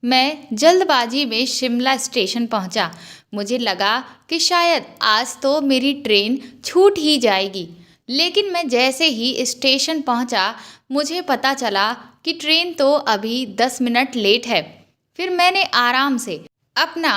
मैं जल्दबाजी में शिमला स्टेशन पहुंचा। मुझे लगा कि शायद आज तो मेरी ट्रेन छूट ही जाएगी। लेकिन मैं जैसे ही स्टेशन पहुंचा, मुझे पता चला कि ट्रेन तो अभी 10 मिनट लेट है। फिर मैंने आराम से अपना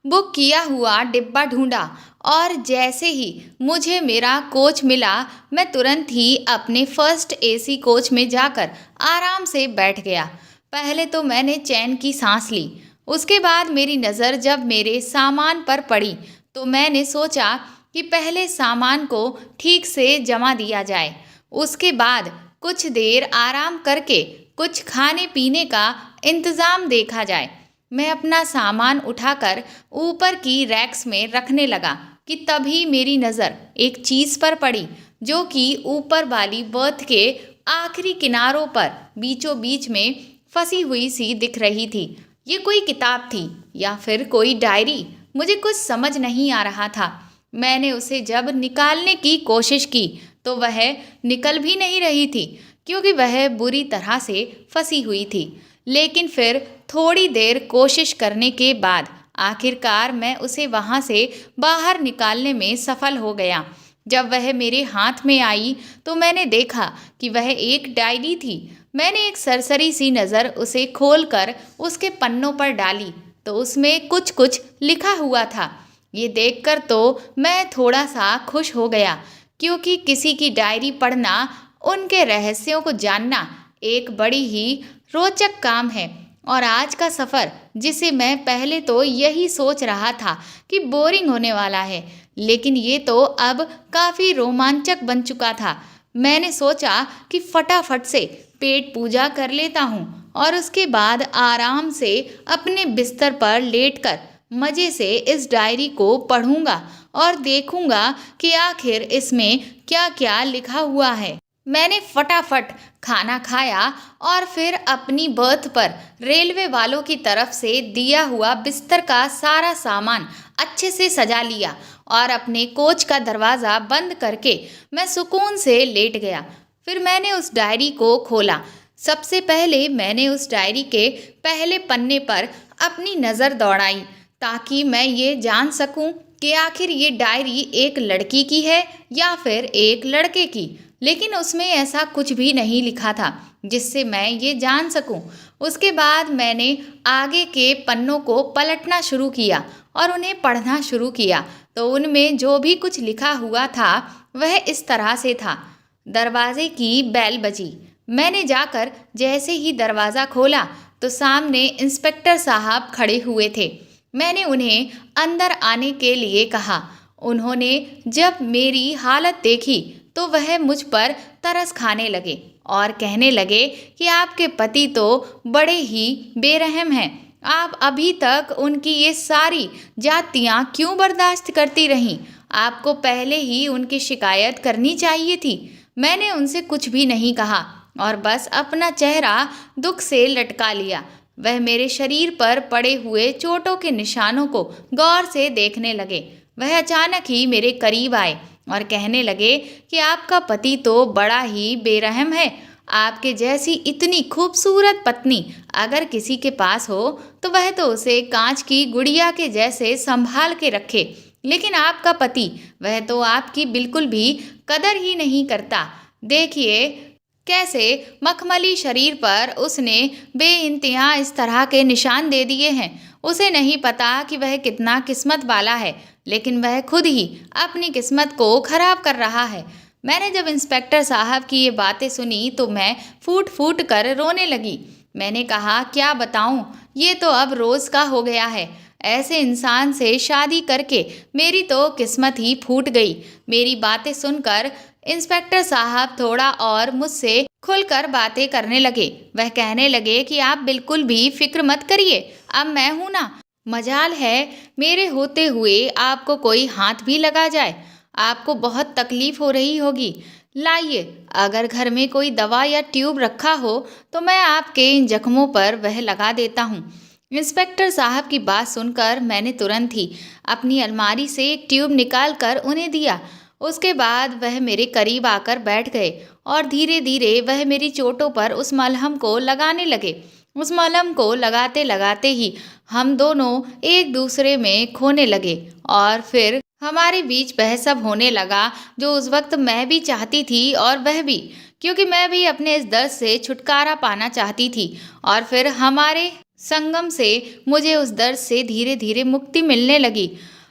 बुक किया हुआ डिब्बा ढूंढा और जैसे ही मुझे मेरा कोच मिला, मैं तुरंत ही अपने फर्स्ट एसी कोच में जाकर आराम से बैठ गया। पहले तो मैंने चैन की सांस ली। उसके बाद मेरी नज़र जब मेरे सामान पर पड़ी तो मैंने सोचा कि पहले सामान को ठीक से जमा दिया जाए। उसके बाद कुछ देर आराम करके कुछ खाने पीने का इंतज़ाम देखा जाए। मैं अपना सामान उठाकर ऊपर की रैक्स में रखने लगा कि तभी मेरी नज़र एक चीज़ पर पड़ी जो कि ऊपर वाली बर्थ के आखिरी किनारों पर बीचों बीच में फंसी हुई सी दिख रही थी। ये कोई किताब थी या फिर कोई डायरी, मुझे कुछ समझ नहीं आ रहा था। मैंने उसे जब निकालने की कोशिश की तो वह निकल भी नहीं रही थी क्योंकि वह बुरी तरह से फंसी हुई थी। लेकिन फिर थोड़ी देर कोशिश करने के बाद आखिरकार मैं उसे वहाँ से बाहर निकालने में सफल हो गया। जब वह मेरे हाथ में आई तो मैंने देखा कि वह एक डायरी थी। मैंने एक सरसरी सी नज़र उसे खोलकर उसके पन्नों पर डाली तो उसमें कुछ कुछ लिखा हुआ था। ये देखकर तो मैं थोड़ा सा खुश हो गया क्योंकि किसी की डायरी पढ़ना, उनके रहस्यों को जानना एक बड़ी ही रोचक काम है। और आज का सफ़र, जिसे मैं पहले तो यही सोच रहा था कि बोरिंग होने वाला है, लेकिन ये तो अब काफ़ी रोमांचक बन चुका था। मैंने सोचा कि फटाफट से पेट पूजा कर लेता हूँ और उसके बाद आराम से अपने बिस्तर पर लेटकर मज़े से इस डायरी को पढ़ूंगा और देखूंगा कि आखिर इसमें क्या क्या लिखा हुआ है। मैंने फटाफट खाना खाया और फिर अपनी बर्थ पर रेलवे वालों की तरफ से दिया हुआ बिस्तर का सारा सामान अच्छे से सजा लिया और अपने कोच का दरवाज़ा बंद करके मैं सुकून से लेट गया। फिर मैंने उस डायरी को खोला। सबसे पहले मैंने उस डायरी के पहले पन्ने पर अपनी नज़र दौड़ाई ताकि मैं ये जान सकूं कि आखिर ये डायरी एक लड़की की है या फिर एक लड़के की। लेकिन उसमें ऐसा कुछ भी नहीं लिखा था जिससे मैं ये जान सकूं। उसके बाद मैंने आगे के पन्नों को पलटना शुरू किया और उन्हें पढ़ना शुरू किया तो उनमें जो भी कुछ लिखा हुआ था वह इस तरह से था। दरवाजे की बेल बजी। मैंने जाकर जैसे ही दरवाज़ा खोला तो सामने इंस्पेक्टर साहब खड़े हुए थे। मैंने उन्हें अंदर आने के लिए कहा। उन्होंने जब मेरी हालत देखी तो वह मुझ पर तरस खाने लगे और कहने लगे कि आपके पति तो बड़े ही बेरहम हैं। आप अभी तक उनकी ये सारी जातियाँ क्यों बर्दाश्त करती रहीं? आपको पहले ही उनकी शिकायत करनी चाहिए थी। मैंने उनसे कुछ भी नहीं कहा और बस अपना चेहरा दुख से लटका लिया। वह मेरे शरीर पर पड़े हुए चोटों के निशानों को गौर से देखने लगे। वह अचानक ही मेरे करीब आए और कहने लगे कि आपका पति तो बड़ा ही बेरहम है। आपके जैसी इतनी खूबसूरत पत्नी अगर किसी के पास हो तो वह तो उसे कांच की गुड़िया के जैसे संभाल के रखे, लेकिन आपका पति, वह तो आपकी बिल्कुल भी कदर ही नहीं करता। देखिए कैसे मखमली शरीर पर उसने बेइंतहा इस तरह के निशान दे दिए हैं। उसे नहीं पता कि वह कितना किस्मत वाला है, लेकिन वह खुद ही अपनी किस्मत को खराब कर रहा है। मैंने जब इंस्पेक्टर साहब की ये बातें सुनी तो मैं फूट फूट कर रोने लगी। मैंने कहा, क्या बताऊं, ये तो अब रोज़ का हो गया है। ऐसे इंसान से शादी करके मेरी तो किस्मत ही फूट गई। मेरी बातें सुनकर इंस्पेक्टर साहब थोड़ा और मुझसे खुलकर बातें करने लगे। वह कहने लगे कि आप बिल्कुल भी फिक्र मत करिए, अब मैं हूं ना। मजाल है मेरे होते हुए आपको कोई हाथ भी लगा जाए। आपको बहुत तकलीफ हो रही होगी। लाइए, अगर घर में कोई दवा या ट्यूब रखा हो तो मैं आपके इन जख्मों पर वह लगा देता हूँ। इंस्पेक्टर साहब की बात सुनकर मैंने तुरंत ही अपनी अलमारी से एक ट्यूब निकाल कर उन्हें दिया। उसके बाद वह मेरे करीब आकर बैठ गए और धीरे धीरे वह मेरी चोटों पर उस मलहम को लगाने लगे। उस मलहम को लगाते लगाते ही हम दोनों एक दूसरे में खोने लगे और फिर हमारे बीच वह सब होने लगा जो उस वक्त मैं भी चाहती थी और वह भी, क्योंकि मैं भी अपने इस दर्द से छुटकारा पाना चाहती थी। और फिर हमारे संगम से मुझे उस दर्द से धीरे धीरे मुक्ति मिलने लगी।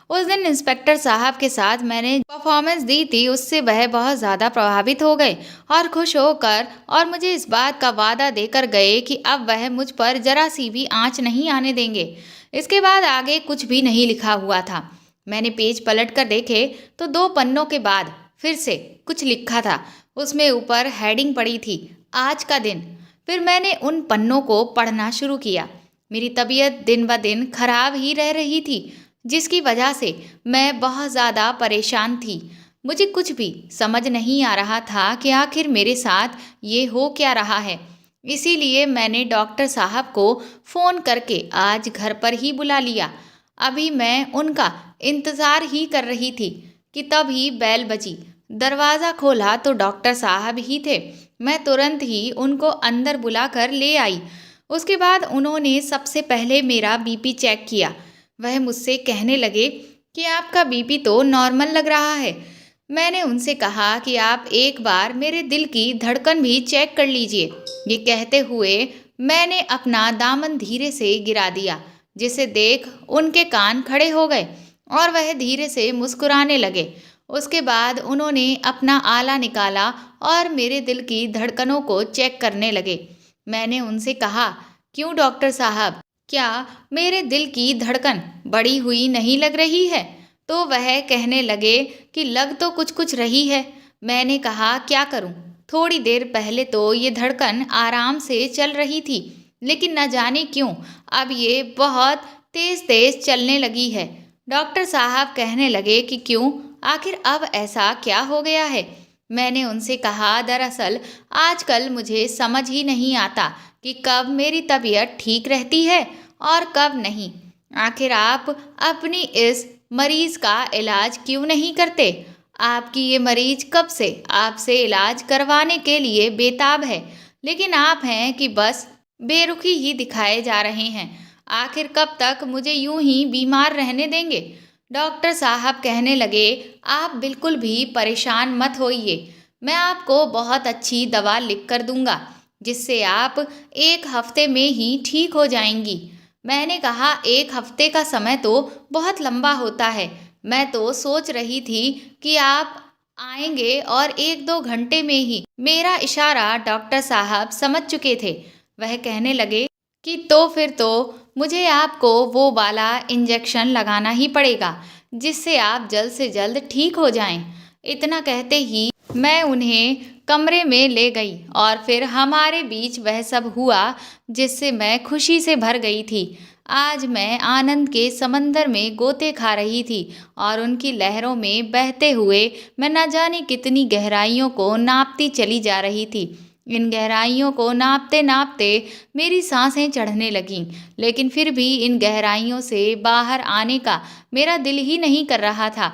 उस दिन इंस्पेक्टर साहब के साथ मैंने परफॉर्मेंस दी थी, उससे वह बहुत ज़्यादा प्रभावित हो गए और खुश होकर और मुझे इस बात का वादा देकर गए कि अब वह मुझ पर जरा सी भी आंच नहीं आने देंगे। इसके बाद आगे कुछ भी नहीं लिखा हुआ था। मैंने पेज पलट कर देखे तो 2 पन्नों के बाद फिर से कुछ लिखा था। उसमें ऊपर हेडिंग पड़ी थी, आज का दिन। फिर मैंने उन पन्नों को पढ़ना शुरू किया। मेरी तबीयत दिन ब दिन खराब ही रह रही थी, जिसकी वजह से मैं बहुत ज़्यादा परेशान थी। मुझे कुछ भी समझ नहीं आ रहा था कि आखिर मेरे साथ ये हो क्या रहा है। इसीलिए मैंने डॉक्टर साहब को फ़ोन करके आज घर पर ही बुला लिया। अभी मैं उनका इंतज़ार ही कर रही थी कि तभी बेल बजी। दरवाज़ा खोला तो डॉक्टर साहब ही थे। मैं तुरंत ही उनको अंदर बुलाकर ले आई। उसके बाद उन्होंने सबसे पहले मेरा बीपी चेक किया। वह मुझसे कहने लगे कि आपका बीपी तो नॉर्मल लग रहा है। मैंने उनसे कहा कि आप एक बार मेरे दिल की धड़कन भी चेक कर लीजिए। ये कहते हुए मैंने अपना दामन धीरे से गिरा दिया, जिसे देख उनके कान खड़े हो गए और वह धीरे से मुस्कुराने लगे। उसके बाद उन्होंने अपना आला निकाला और मेरे दिल की धड़कनों को चेक करने लगे। मैंने उनसे कहा, क्यों डॉक्टर साहब, क्या मेरे दिल की धड़कन बढ़ी हुई नहीं लग रही है? तो वह कहने लगे कि लग तो कुछ कुछ रही है। मैंने कहा, क्या करूं? थोड़ी देर पहले तो ये धड़कन आराम से चल रही थी, लेकिन न जाने क्यों अब ये बहुत तेज तेज चलने लगी है। डॉक्टर साहब कहने लगे कि क्यों, आखिर अब ऐसा क्या हो गया है? मैंने उनसे कहा, दरअसल आजकल मुझे समझ ही नहीं आता कि कब मेरी तबीयत ठीक रहती है और कब नहीं। आखिर आप अपनी इस मरीज का इलाज क्यों नहीं करते? आपकी ये मरीज कब से आपसे इलाज करवाने के लिए बेताब है, लेकिन आप हैं कि बस बेरुखी ही दिखाए जा रहे हैं। आखिर कब तक मुझे यूं ही बीमार रहने देंगे? डॉक्टर साहब कहने लगे, आप बिल्कुल भी परेशान मत होइए। मैं आपको बहुत अच्छी दवा लिख कर दूंगा, जिससे आप 1 हफ्ते में ही ठीक हो जाएंगी। मैंने कहा, 1 हफ्ते का समय तो बहुत लंबा होता है। मैं तो सोच रही थी कि आप आएंगे और 1-2 घंटे में ही। मेरा इशारा डॉक्टर साहब समझ चुके थे। वह कहने लगे कि तो फिर तो मुझे आपको वो वाला इंजेक्शन लगाना ही पड़ेगा, जिससे आप जल्द से जल्द ठीक हो जाएं। इतना कहते ही मैं उन्हें कमरे में ले गई और फिर हमारे बीच वह सब हुआ जिससे मैं खुशी से भर गई थी। आज मैं आनंद के समंदर में गोते खा रही थी और उनकी लहरों में बहते हुए मैं न जाने कितनी गहराइयों को नापती चली जा रही थी। इन गहराइयों को नापते नापते मेरी सांसें चढ़ने लगीं, लेकिन फिर भी इन गहराइयों से बाहर आने का मेरा दिल ही नहीं कर रहा था।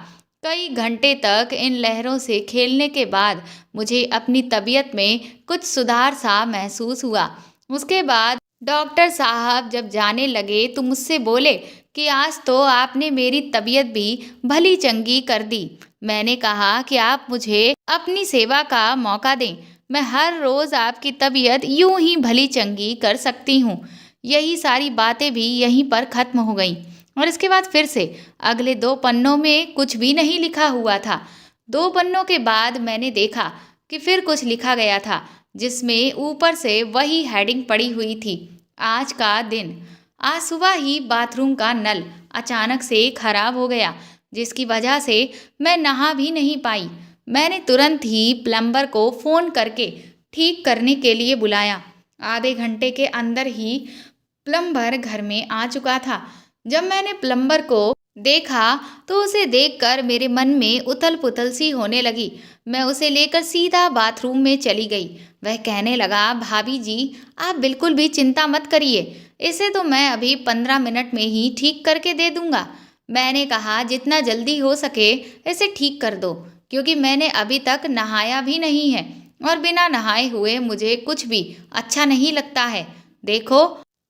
कई घंटे तक इन लहरों से खेलने के बाद मुझे अपनी तबीयत में कुछ सुधार सा महसूस हुआ। उसके बाद डॉक्टर साहब जब जाने लगे तो मुझसे बोले कि आज तो आपने मेरी तबीयत भी भली चंगी कर दी। मैंने कहा कि आप मुझे अपनी सेवा का मौका दें, मैं हर रोज़ आपकी तबीयत यूं ही भली चंगी कर सकती हूँ। यही सारी बातें भी यहीं पर ख़त्म हो गईं और इसके बाद फिर से अगले 2 पन्नों में कुछ भी नहीं लिखा हुआ था। 2 पन्नों के बाद मैंने देखा कि फिर कुछ लिखा गया था, जिसमें ऊपर से वही हेडिंग पड़ी हुई थी, आज का दिन। आज सुबह ही बाथरूम का नल अचानक से खराब हो गया, जिसकी वजह से मैं नहा भी नहीं पाई। मैंने तुरंत ही प्लम्बर को फ़ोन करके ठीक करने के लिए बुलाया। आधे घंटे के अंदर ही प्लम्बर घर में आ चुका था। जब मैंने प्लम्बर को देखा तो उसे देखकर मेरे मन में उथल पुथल सी होने लगी। मैं उसे लेकर सीधा बाथरूम में चली गई। वह कहने लगा, भाभी जी आप बिल्कुल भी चिंता मत करिए, इसे तो मैं अभी 15 मिनट में ही ठीक करके दे दूंगा। मैंने कहा, जितना जल्दी हो सके इसे ठीक कर दो, क्योंकि मैंने अभी तक नहाया भी नहीं है और बिना नहाए हुए मुझे कुछ भी अच्छा नहीं लगता है। देखो,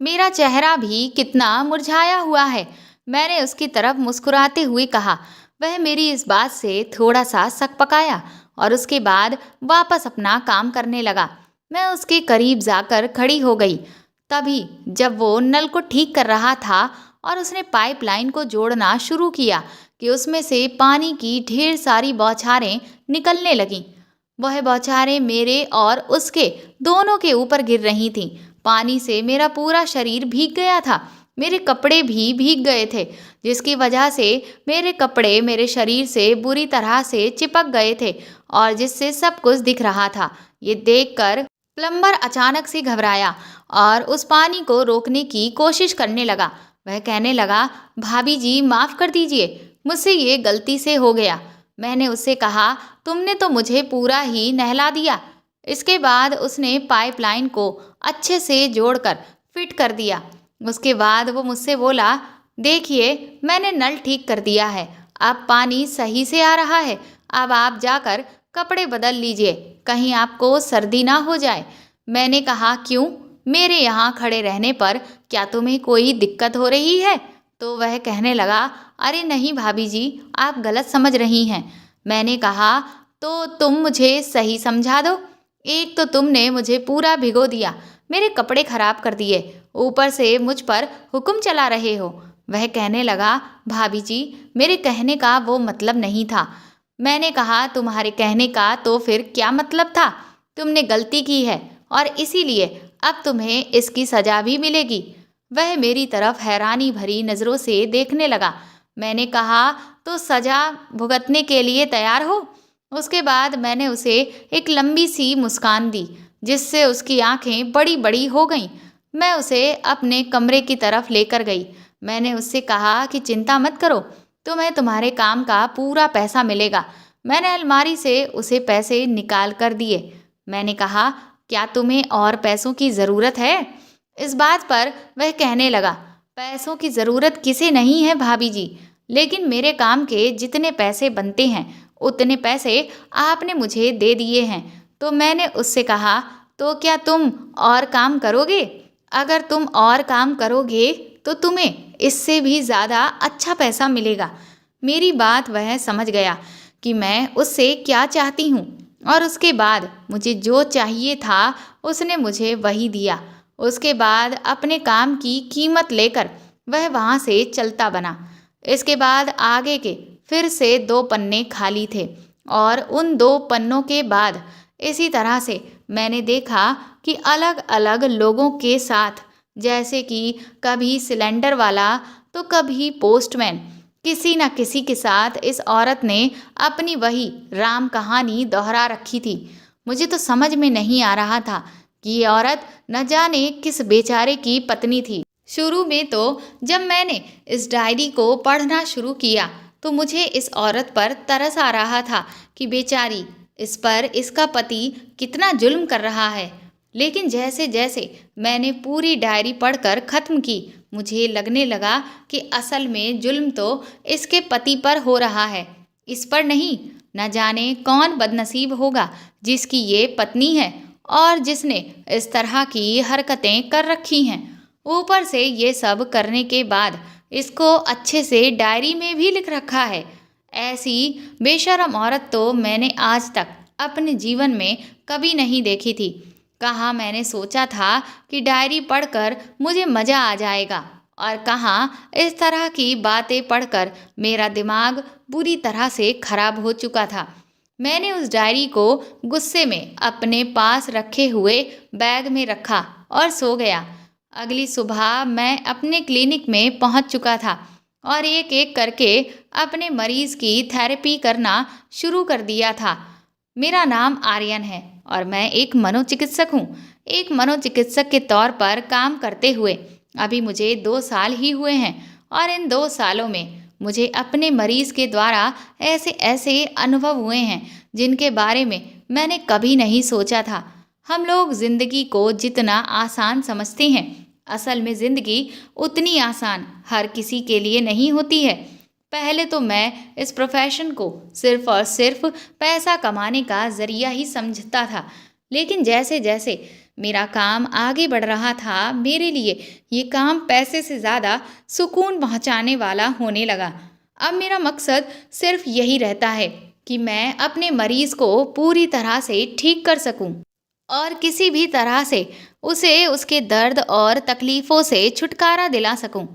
मेरा चेहरा भी कितना मुरझाया हुआ है। मैंने उसकी तरफ मुस्कुराते हुए कहा। वह मेरी इस बात से थोड़ा सा सकपकाया और उसके बाद वापस अपना काम करने लगा। मैं उसके करीब जाकर खड़ी हो गई। तभी जब वो नल को ठीक कर रहा था और उसने पाइपलाइन को जोड़ना शुरू किया कि उसमें से पानी की ढेर सारी बौछारें निकलने लगीं। वह बौछारें मेरे और उसके दोनों के ऊपर गिर रही थीं। पानी से मेरा पूरा शरीर भीग गया था। मेरे कपड़े भी भीग गए थे, जिसकी वजह से मेरे कपड़े मेरे शरीर से बुरी तरह से चिपक गए थे और जिससे सब कुछ दिख रहा था। ये देखकर प्लम्बर अचानक से घबराया और उस पानी को रोकने की कोशिश करने लगा। वह कहने लगा, भाभी जी माफ़ कर दीजिए, मुझसे ये गलती से हो गया। मैंने उससे कहा, तुमने तो मुझे पूरा ही नहला दिया। इसके बाद उसने पाइपलाइन को अच्छे से जोड़कर फिट कर दिया। उसके बाद वो मुझसे बोला, देखिए मैंने नल ठीक कर दिया है, अब पानी सही से आ रहा है। अब आप जाकर कपड़े बदल लीजिए, कहीं आपको सर्दी ना हो जाए। मैंने कहा, क्यों, मेरे यहाँ खड़े रहने पर क्या तुम्हें कोई दिक्कत हो रही है? तो वह कहने लगा, अरे नहीं भाभी जी, आप गलत समझ रही हैं। मैंने कहा, तो तुम मुझे सही समझा दो। एक तो तुमने मुझे पूरा भिगो दिया, मेरे कपड़े खराब कर दिए, ऊपर से मुझ पर हुक्म चला रहे हो। वह कहने लगा, भाभी जी मेरे कहने का वो मतलब नहीं था। मैंने कहा, तुम्हारे कहने का तो फिर क्या मतलब था? तुमने गलती की है और इसीलिए अब तुम्हें इसकी सजा भी मिलेगी। वह मेरी तरफ हैरानी भरी नज़रों से देखने लगा। मैंने कहा, तो सजा भुगतने के लिए तैयार हो? उसके बाद मैंने उसे एक लंबी सी मुस्कान दी, जिससे उसकी आंखें बड़ी बड़ी हो गईं। मैं उसे अपने कमरे की तरफ लेकर गई। मैंने उससे कहा कि चिंता मत करो, तुम्हें तुम्हारे काम का पूरा पैसा मिलेगा। मैंने अलमारी से उसे पैसे निकाल कर दिए। मैंने कहा, क्या तुम्हें और पैसों की ज़रूरत है? इस बात पर वह कहने लगा, पैसों की ज़रूरत किसे नहीं है भाभी जी, लेकिन मेरे काम के जितने पैसे बनते हैं उतने पैसे आपने मुझे दे दिए हैं। तो मैंने उससे कहा, तो क्या तुम और काम करोगे? अगर तुम और काम करोगे तो तुम्हें इससे भी ज़्यादा अच्छा पैसा मिलेगा। मेरी बात वह समझ गया कि मैं उससे क्या चाहती हूँ और उसके बाद मुझे जो चाहिए था उसने मुझे वही दिया। उसके बाद अपने काम की कीमत लेकर वह वहाँ से चलता बना। इसके बाद आगे के फिर से 2 पन्ने खाली थे और उन 2 पन्नों के बाद इसी तरह से मैंने देखा कि अलग अलग लोगों के साथ, जैसे कि कभी सिलेंडर वाला तो कभी पोस्टमैन, किसी न किसी के साथ इस औरत ने अपनी वही राम कहानी दोहरा रखी थी। मुझे तो समझ में नहीं आ रहा था कि ये औरत न जाने किस बेचारे की पत्नी थी। शुरू में तो जब मैंने इस डायरी को पढ़ना शुरू किया तो मुझे इस औरत पर तरस आ रहा था कि बेचारी, इस पर इसका पति कितना जुल्म कर रहा है। लेकिन जैसे जैसे मैंने पूरी डायरी पढ़कर ख़त्म की, मुझे लगने लगा कि असल में जुल्म तो इसके पति पर हो रहा है, इस पर नहीं। न जाने कौन बदनसीब होगा जिसकी ये पत्नी है और जिसने इस तरह की हरकतें कर रखी हैं। ऊपर से ये सब करने के बाद इसको अच्छे से डायरी में भी लिख रखा है। ऐसी बेशर्म औरत तो मैंने आज तक अपने जीवन में कभी नहीं देखी थी। कहाँ मैंने सोचा था कि डायरी पढ़कर मुझे मज़ा आ जाएगा और कहाँ इस तरह की बातें पढ़कर मेरा दिमाग बुरी तरह से खराब हो चुका था। मैंने उस डायरी को गुस्से में अपने पास रखे हुए बैग में रखा और सो गया। अगली सुबह मैं अपने क्लिनिक में पहुंच चुका था और एक एक करके अपने मरीज की थेरेपी करना शुरू कर दिया था। मेरा नाम आर्यन है और मैं एक मनोचिकित्सक हूँ। एक मनोचिकित्सक के तौर पर काम करते हुए अभी मुझे 2 साल ही हुए हैं और इन 2 सालों में मुझे अपने मरीज के द्वारा ऐसे ऐसे अनुभव हुए हैं जिनके बारे में मैंने कभी नहीं सोचा था। हम लोग ज़िंदगी को जितना आसान समझते हैं, असल में ज़िंदगी उतनी आसान हर किसी के लिए नहीं होती है। पहले तो मैं इस प्रोफेशन को सिर्फ और सिर्फ पैसा कमाने का ज़रिया ही समझता था, लेकिन जैसे जैसे मेरा काम आगे बढ़ रहा था, मेरे लिए ये काम पैसे से ज़्यादा सुकून पहुंचाने वाला होने लगा। अब मेरा मकसद सिर्फ यही रहता है कि मैं अपने मरीज को पूरी तरह से ठीक कर सकूं और किसी भी तरह से उसे उसके दर्द और तकलीफ़ों से छुटकारा दिला सकूं।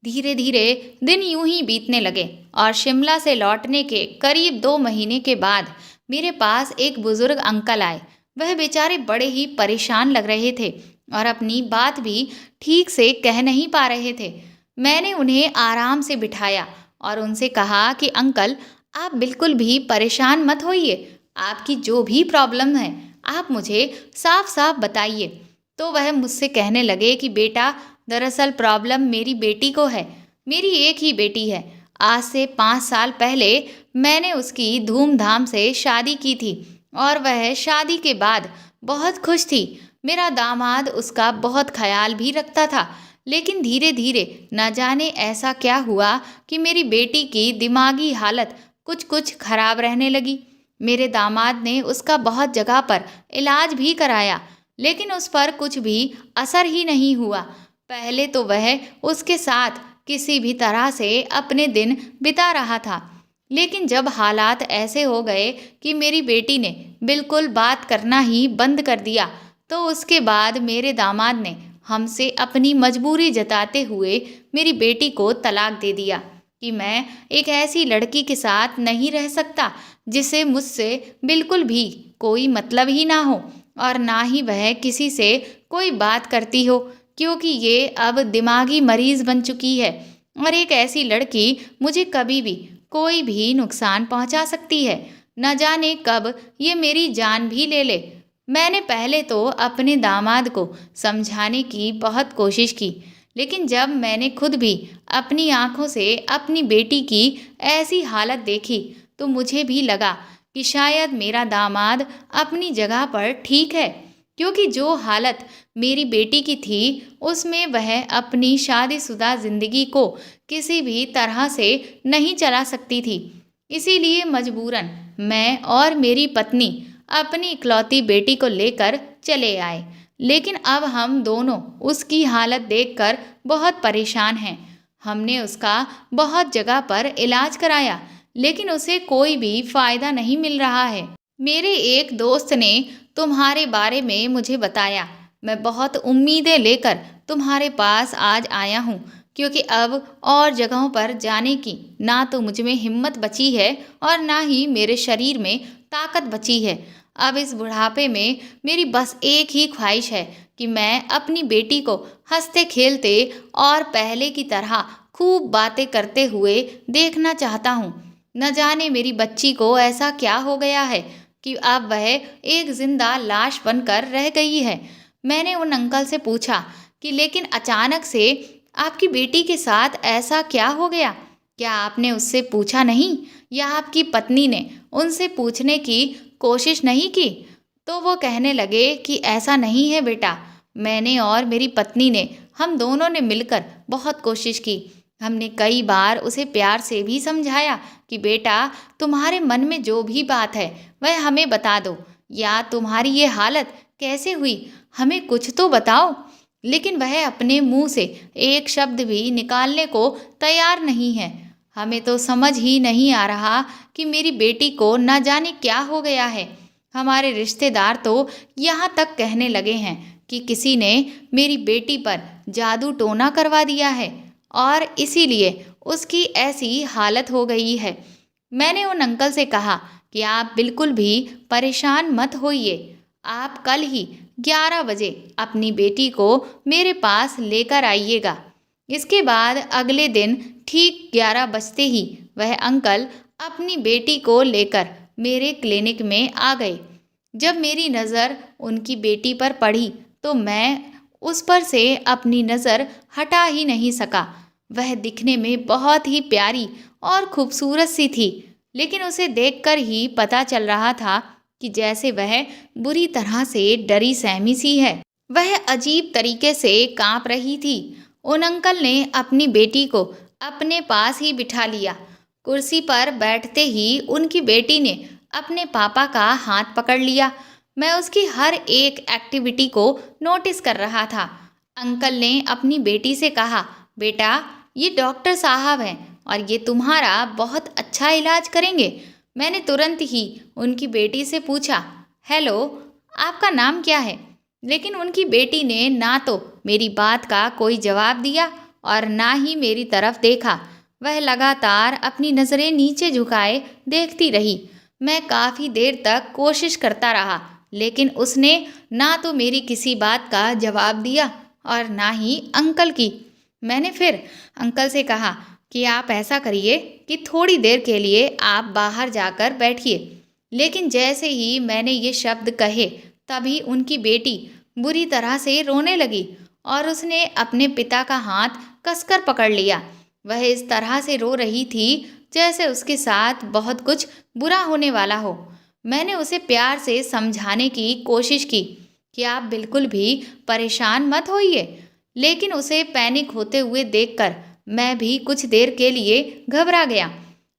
धीरे धीरे दिन यूं ही बीतने लगे और शिमला से लौटने के करीब 2 महीने के बाद मेरे पास एक बुजुर्ग अंकल आए। वह बेचारे बड़े ही परेशान लग रहे थे और अपनी बात भी ठीक से कह नहीं पा रहे थे। मैंने उन्हें आराम से बिठाया और उनसे कहा कि अंकल, आप बिल्कुल भी परेशान मत होइए। आपकी जो भी प्रॉब्लम है आप मुझे साफ साफ बताइए। तो वह मुझसे कहने लगे कि बेटा, दरअसल प्रॉब्लम मेरी बेटी को है। मेरी एक ही बेटी है। आज से 5 साल पहले मैंने उसकी धूमधाम से शादी की थी और वह शादी के बाद बहुत खुश थी। मेरा दामाद उसका बहुत ख्याल भी रखता था। लेकिन धीरे धीरे न जाने ऐसा क्या हुआ कि मेरी बेटी की दिमागी हालत कुछ कुछ खराब रहने लगी। मेरे दामाद ने उसका बहुत जगह पर इलाज भी कराया, लेकिन उस पर कुछ भी असर ही नहीं हुआ। पहले तो वह उसके साथ किसी भी तरह से अपने दिन बिता रहा था, लेकिन जब हालात ऐसे हो गए कि मेरी बेटी ने बिल्कुल बात करना ही बंद कर दिया, तो उसके बाद मेरे दामाद ने हमसे अपनी मजबूरी जताते हुए मेरी बेटी को तलाक दे दिया कि मैं एक ऐसी लड़की के साथ नहीं रह सकता जिसे मुझसे बिल्कुल भी कोई मतलब ही ना हो और ना ही वह किसी से कोई बात करती हो, क्योंकि ये अब दिमागी मरीज बन चुकी है और एक ऐसी लड़की मुझे कभी भी कोई भी नुकसान पहुंचा सकती है। न जाने कब ये मेरी जान भी ले ले। मैंने पहले तो अपने दामाद को समझाने की बहुत कोशिश की, लेकिन जब मैंने खुद भी अपनी आंखों से अपनी बेटी की ऐसी हालत देखी तो मुझे भी लगा कि शायद मेरा दामाद अपनी जगह पर ठीक है, क्योंकि जो हालत मेरी बेटी की थी उसमें वह अपनी शादीशुदा जिंदगी को किसी भी तरह से नहीं चला सकती थी। इसीलिए मजबूरन मैं और मेरी पत्नी अपनी इकलौती बेटी को लेकर चले आए। लेकिन अब हम दोनों उसकी हालत देखकर बहुत परेशान हैं। हमने उसका बहुत जगह पर इलाज कराया, लेकिन उसे कोई भी फायदा नहीं मिल रहा है। मेरे एक दोस्त ने तुम्हारे बारे में मुझे बताया। मैं बहुत उम्मीदें लेकर तुम्हारे पास आज आया हूँ, क्योंकि अब और जगहों पर जाने की ना तो मुझ में हिम्मत बची है और ना ही मेरे शरीर में ताकत बची है। अब इस बुढ़ापे में मेरी बस एक ही ख्वाहिश है कि मैं अपनी बेटी को हंसते खेलते और पहले की तरह खूब बातें करते हुए देखना चाहता हूँ। न जाने मेरी बच्ची को ऐसा क्या हो गया है कि अब वह एक जिंदा लाश बनकर रह गई है। मैंने उन अंकल से पूछा कि लेकिन अचानक से आपकी बेटी के साथ ऐसा क्या हो गया? क्या आपने उससे पूछा नहीं या आपकी पत्नी ने उनसे पूछने की कोशिश नहीं की? तो वो कहने लगे कि ऐसा नहीं है बेटा, मैंने और मेरी पत्नी ने, हम दोनों ने मिलकर बहुत कोशिश की। हमने कई बार उसे प्यार से भी समझाया कि बेटा, तुम्हारे मन में जो भी बात है वह हमें बता दो, या तुम्हारी ये हालत कैसे हुई हमें कुछ तो बताओ। लेकिन वह अपने मुंह से एक शब्द भी निकालने को तैयार नहीं है। हमें तो समझ ही नहीं आ रहा कि मेरी बेटी को न जाने क्या हो गया है। हमारे रिश्तेदार तो यहाँ तक कहने लगे हैं कि किसी ने मेरी बेटी पर जादू टोना करवा दिया है और इसीलिए उसकी ऐसी हालत हो गई है। मैंने उन अंकल से कहा कि आप बिल्कुल भी परेशान मत होइए। आप कल ही 11 बजे अपनी बेटी को मेरे पास लेकर आइएगा। इसके बाद अगले दिन ठीक 11 बजते ही वह अंकल अपनी बेटी को लेकर मेरे क्लिनिक में आ गए। जब मेरी नज़र उनकी बेटी पर पड़ी तो मैं उस पर से अपनी नज़र हटा ही नहीं सका। वह दिखने में बहुत ही प्यारी और खूबसूरत सी थी, लेकिन उसे देखकर ही पता चल रहा था कि जैसे वह बुरी तरह से डरी सहमी सी है। वह अजीब तरीके से कांप रही थी। उन अंकल ने अपनी बेटी को अपने पास ही बिठा लिया। कुर्सी पर बैठते ही उनकी बेटी ने अपने पापा का हाथ पकड़ लिया। मैं उसकी हर एक एक्टिविटी को नोटिस कर रहा था। अंकल ने अपनी बेटी से कहा, बेटा, ये डॉक्टर साहब हैं और ये तुम्हारा बहुत अच्छा इलाज करेंगे। मैंने तुरंत ही उनकी बेटी से पूछा, हेलो, आपका नाम क्या है? लेकिन उनकी बेटी ने ना तो मेरी बात का कोई जवाब दिया और ना ही मेरी तरफ देखा। वह लगातार अपनी नज़रें नीचे झुकाए देखती रही। मैं काफ़ी देर तक कोशिश करता रहा, लेकिन उसने ना तो मेरी किसी बात का जवाब दिया और ना ही अंकल की। मैंने फिर अंकल से कहा कि आप ऐसा करिए कि थोड़ी देर के लिए आप बाहर जाकर बैठिए। लेकिन जैसे ही मैंने ये शब्द कहे, तभी उनकी बेटी बुरी तरह से रोने लगी और उसने अपने पिता का हाथ कसकर पकड़ लिया। वह इस तरह से रो रही थी जैसे उसके साथ बहुत कुछ बुरा होने वाला हो। मैंने उसे प्यार से समझाने की कोशिश की कि आप बिल्कुल भी परेशान मत होइए, लेकिन उसे पैनिक होते हुए देखकर मैं भी कुछ देर के लिए घबरा गया।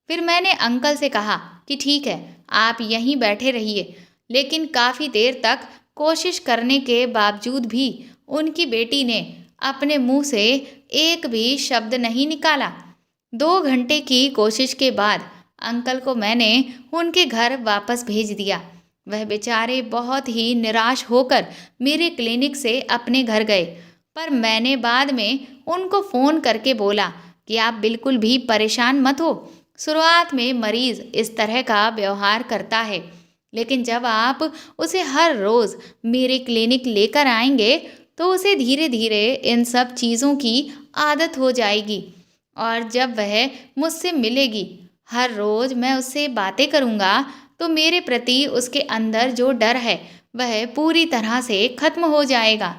फिर मैंने अंकल से कहा कि ठीक है, आप यहीं बैठे रहिए। लेकिन काफ़ी देर तक कोशिश करने के बावजूद भी उनकी बेटी ने अपने मुंह से एक भी शब्द नहीं निकाला। 2 घंटे की कोशिश के बाद अंकल को मैंने उनके घर वापस भेज दिया। वह बेचारे बहुत ही निराश होकर मेरे क्लिनिक से अपने घर गए। पर मैंने बाद में उनको फ़ोन करके बोला कि आप बिल्कुल भी परेशान मत हो। शुरुआत में मरीज़ इस तरह का व्यवहार करता है, लेकिन जब आप उसे हर रोज़ मेरे क्लिनिक लेकर आएंगे तो उसे धीरे धीरे इन सब चीज़ों की आदत हो जाएगी। और जब वह मुझसे मिलेगी, हर रोज़ मैं उससे बातें करूँगा, तो मेरे प्रति उसके अंदर जो डर है वह पूरी तरह से खत्म हो जाएगा।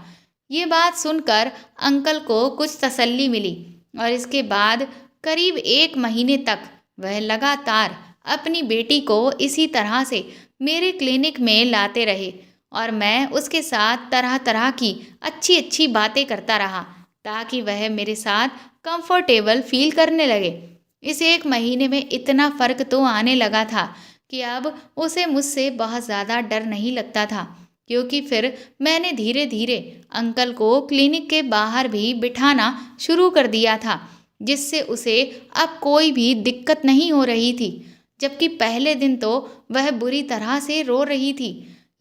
ये बात सुनकर अंकल को कुछ तसल्ली मिली और इसके बाद करीब 1 महीने तक वह लगातार अपनी बेटी को इसी तरह से मेरे क्लिनिक में लाते रहे और मैं उसके साथ तरह तरह की अच्छी अच्छी बातें करता रहा ताकि वह मेरे साथ कंफर्टेबल फील करने लगे। इस 1 महीने में इतना फ़र्क तो आने लगा था कि अब उसे मुझसे बहुत ज़्यादा डर नहीं लगता था, क्योंकि फिर मैंने धीरे धीरे अंकल को क्लिनिक के बाहर भी बिठाना शुरू कर दिया था, जिससे उसे अब कोई भी दिक्कत नहीं हो रही थी। जबकि पहले दिन तो वह बुरी तरह से रो रही थी,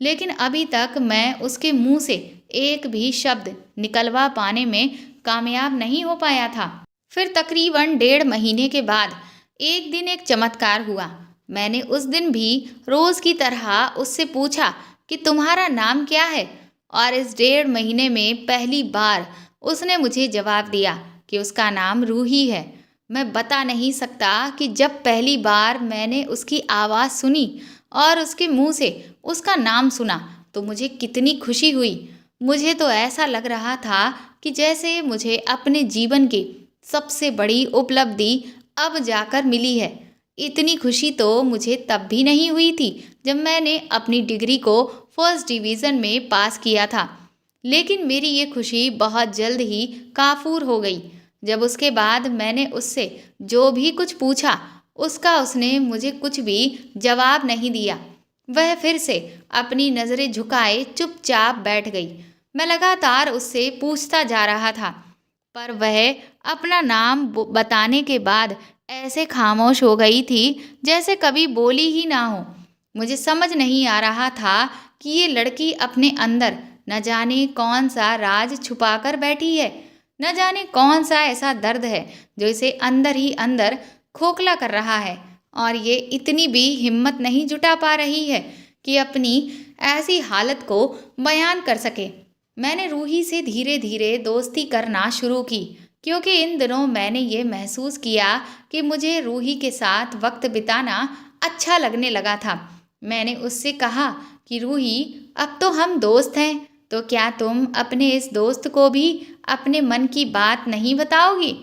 लेकिन अभी तक मैं उसके मुंह से एक भी शब्द निकलवा पाने में कामयाब नहीं हो पाया था। फिर तकरीबन 1.5 महीने के बाद एक दिन एक चमत्कार हुआ। मैंने उस दिन भी रोज़ की तरह उससे पूछा कि तुम्हारा नाम क्या है, और इस 1.5 महीने में पहली बार उसने मुझे जवाब दिया कि उसका नाम रूही है। मैं बता नहीं सकता कि जब पहली बार मैंने उसकी आवाज़ सुनी और उसके मुंह से उसका नाम सुना तो मुझे कितनी खुशी हुई। मुझे तो ऐसा लग रहा था कि जैसे मुझे अपने जीवन की सबसे बड़ी उपलब्धि अब जाकर मिली है। इतनी खुशी तो मुझे तब भी नहीं हुई थी जब मैंने अपनी डिग्री को फर्स्ट डिवीज़न में पास किया था। लेकिन मेरी ये खुशी बहुत जल्द ही काफूर हो गई जब उसके बाद मैंने उससे जो भी कुछ पूछा उसका उसने मुझे कुछ भी जवाब नहीं दिया। वह फिर से अपनी नज़रें झुकाए चुपचाप बैठ गई। मैं लगातार उससे पूछता जा रहा था, पर वह अपना नाम बताने के बाद ऐसे खामोश हो गई थी जैसे कभी बोली ही ना हो। मुझे समझ नहीं आ रहा था कि ये लड़की अपने अंदर न जाने कौन सा राज छुपा कर बैठी है, न जाने कौन सा ऐसा दर्द है जो इसे अंदर ही अंदर खोखला कर रहा है, और ये इतनी भी हिम्मत नहीं जुटा पा रही है कि अपनी ऐसी हालत को बयान कर सके। मैंने रूही से धीरे धीरे दोस्ती करना शुरू की, क्योंकि इन दिनों मैंने ये महसूस किया कि मुझे रूही के साथ वक्त बिताना अच्छा लगने लगा था। मैंने उससे कहा कि रूही, अब तो हम दोस्त हैं, तो क्या तुम अपने इस दोस्त को भी अपने मन की बात नहीं बताओगी?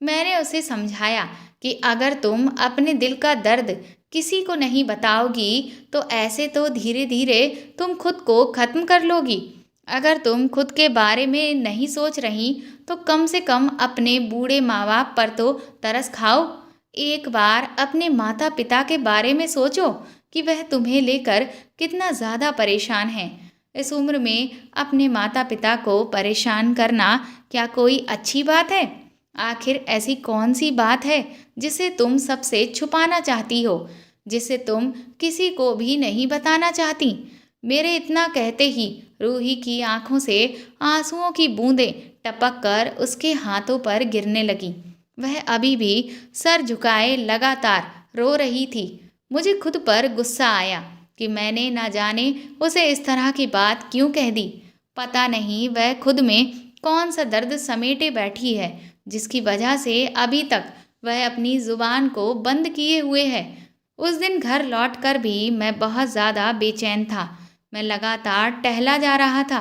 मैंने उसे समझाया कि अगर तुम अपने दिल का दर्द किसी को नहीं बताओगी तो ऐसे तो धीरे धीरे तुम खुद को ख़त्म कर लोगी। अगर तुम खुद के बारे में नहीं सोच रही तो कम से कम अपने बूढ़े माँ बाप पर तो तरस खाओ। एक बार अपने माता पिता के बारे में सोचो कि वह तुम्हें लेकर कितना ज़्यादा परेशान है। इस उम्र में अपने माता पिता को परेशान करना क्या कोई अच्छी बात है? आखिर ऐसी कौन सी बात है जिसे तुम सबसे छुपाना चाहती हो, जिसे तुम किसी को भी नहीं बताना चाहती? मेरे इतना कहते ही रूही की आंखों से आंसुओं की बूंदें टपक कर उसके हाथों पर गिरने लगी। वह अभी भी सर झुकाए लगातार रो रही थी। मुझे खुद पर गुस्सा आया कि मैंने ना जाने उसे इस तरह की बात क्यों कह दी। पता नहीं वह खुद में कौन सा दर्द समेटे बैठी है जिसकी वजह से अभी तक वह अपनी जुबान को बंद किए हुए है। उस दिन घर लौटकर भी मैं बहुत ज़्यादा बेचैन था। मैं लगातार टहला जा रहा था।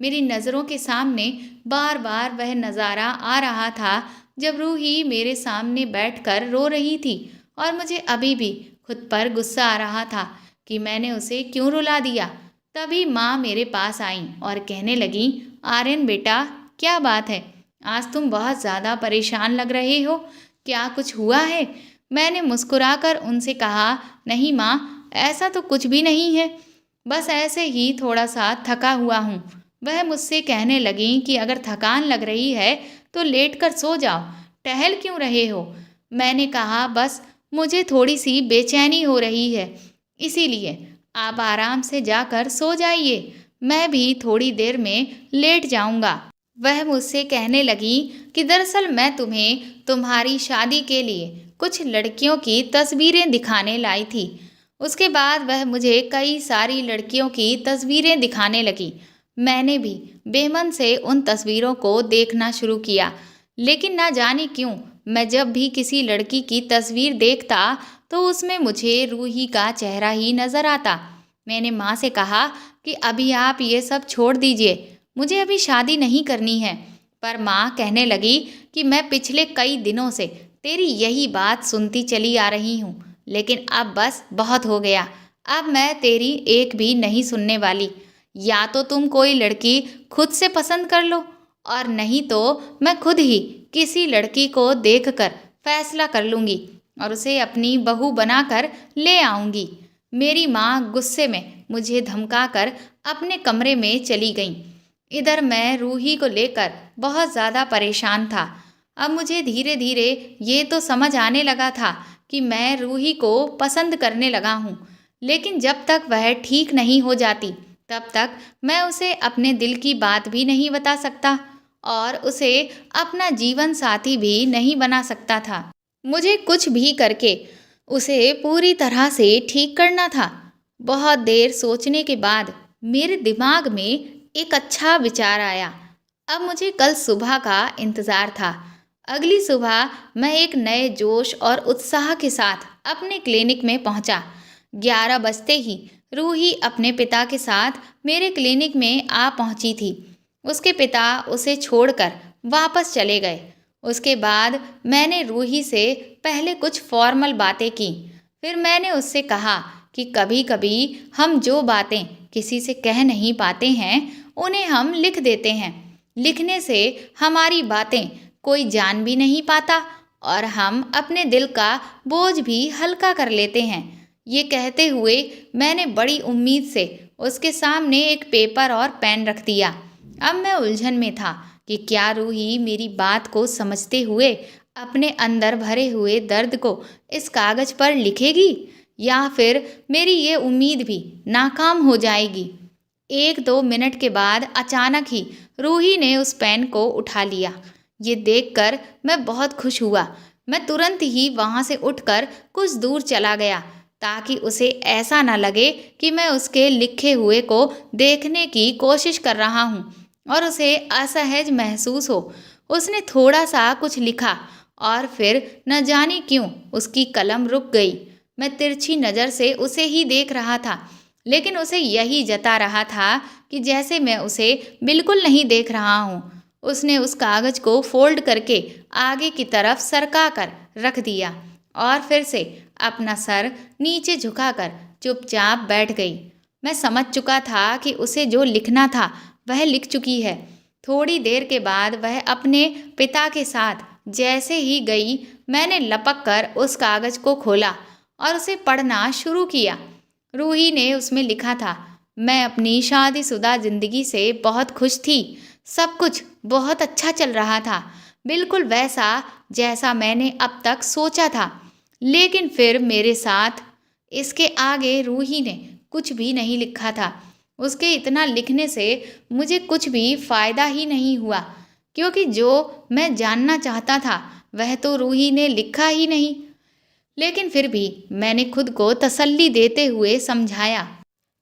मेरी नज़रों के सामने बार बार वह नज़ारा आ रहा था जब रूही मेरे सामने बैठकर रो रही थी और मुझे अभी भी खुद पर गुस्सा आ रहा था कि मैंने उसे क्यों रुला दिया। तभी माँ मेरे पास आई और कहने लगी, आर्यन बेटा, क्या बात है? आज तुम बहुत ज़्यादा परेशान लग रहे हो। क्या कुछ हुआ है? मैंने मुस्कुराकर उनसे कहा, नहीं माँ, ऐसा तो कुछ भी नहीं है, बस ऐसे ही थोड़ा सा थका हुआ हूँ। वह मुझसे कहने लगी कि अगर थकान लग रही है तो लेटकर सो जाओ, टहल क्यों रहे हो? मैंने कहा, बस मुझे थोड़ी सी बेचैनी हो रही है, इसीलिए आप आराम से जाकर सो जाइए, मैं भी थोड़ी देर में लेट जाऊंगा। वह मुझसे कहने लगी कि दरअसल मैं तुम्हें तुम्हारी शादी के लिए कुछ लड़कियों की तस्वीरें दिखाने लाई थी। उसके बाद वह मुझे कई सारी लड़कियों की तस्वीरें दिखाने लगी। मैंने भी बेमन से उन तस्वीरों को देखना शुरू किया, लेकिन ना जाने क्यों मैं जब भी किसी लड़की की तस्वीर देखता तो उसमें मुझे रूही का चेहरा ही नज़र आता। मैंने माँ से कहा कि अभी आप ये सब छोड़ दीजिए, मुझे अभी शादी नहीं करनी है। पर माँ कहने लगी कि मैं पिछले कई दिनों से तेरी यही बात सुनती चली आ रही हूँ, लेकिन अब बस बहुत हो गया। अब मैं तेरी एक भी नहीं सुनने वाली। या तो तुम कोई लड़की खुद से पसंद कर लो, और नहीं तो मैं खुद ही किसी लड़की को देखकर फैसला कर लूँगी और उसे अपनी बहू बनाकर ले आऊँगी। मेरी माँ गुस्से में मुझे धमकाकर अपने कमरे में चली गईं। इधर मैं रूही को लेकर बहुत ज़्यादा परेशान था। अब मुझे धीरे धीरे ये तो समझ आने लगा था कि मैं रूही को पसंद करने लगा हूँ, लेकिन जब तक वह ठीक नहीं हो जाती तब तक मैं उसे अपने दिल की बात भी नहीं बता सकता और उसे अपना जीवन साथी भी नहीं बना सकता था। मुझे कुछ भी करके उसे पूरी तरह से ठीक करना था। बहुत देर सोचने के बाद मेरे दिमाग में एक अच्छा विचार आया। अब मुझे कल सुबह का इंतज़ार था। अगली सुबह मैं एक नए जोश और उत्साह के साथ अपने क्लिनिक में पहुंचा। 11 बजते ही रूही अपने पिता के साथ मेरे क्लिनिक में आ पहुंची थी। उसके पिता उसे छोड़कर वापस चले गए। उसके बाद मैंने रूही से पहले कुछ फॉर्मल बातें की। फिर मैंने उससे कहा कि कभी कभी हम जो बातें किसी से कह नहीं पाते हैं उन्हें हम लिख देते हैं। लिखने से हमारी बातें कोई जान भी नहीं पाता और हम अपने दिल का बोझ भी हल्का कर लेते हैं। ये कहते हुए मैंने बड़ी उम्मीद से उसके सामने एक पेपर और पेन रख दिया। अब मैं उलझन में था कि क्या रूही मेरी बात को समझते हुए अपने अंदर भरे हुए दर्द को इस कागज़ पर लिखेगी या फिर मेरी ये उम्मीद भी नाकाम हो जाएगी। 1-2 मिनट के बाद अचानक ही रूही ने उस पेन को उठा लिया। ये देखकर मैं बहुत खुश हुआ। मैं तुरंत ही वहाँ से उठकर कुछ दूर चला गया ताकि उसे ऐसा ना लगे कि मैं उसके लिखे हुए को देखने की कोशिश कर रहा हूँ और उसे असहज महसूस हो। उसने थोड़ा सा कुछ लिखा और फिर न जाने क्यों उसकी कलम रुक गई। मैं तिरछी नज़र से उसे ही देख रहा था, लेकिन उसे यही जता रहा था कि जैसे मैं उसे बिल्कुल नहीं देख रहा हूँ। उसने उस कागज़ को फोल्ड करके आगे की तरफ सरका कर रख दिया और फिर से अपना सर नीचे झुकाकर चुपचाप बैठ गई। मैं समझ चुका था कि उसे जो लिखना था वह लिख चुकी है। थोड़ी देर के बाद वह अपने पिता के साथ जैसे ही गई, मैंने लपक कर उस कागज़ को खोला और उसे पढ़ना शुरू किया। रूही ने उसमें लिखा था, मैं अपनी शादीशुदा जिंदगी से बहुत खुश थी। सब कुछ बहुत अच्छा चल रहा था, बिल्कुल वैसा जैसा मैंने अब तक सोचा था। लेकिन फिर मेरे साथ इसके आगे रूही ने कुछ भी नहीं लिखा था। उसके इतना लिखने से मुझे कुछ भी फायदा ही नहीं हुआ, क्योंकि जो मैं जानना चाहता था वह तो रूही ने लिखा ही नहीं। लेकिन फिर भी मैंने खुद को तसल्ली देते हुए समझाया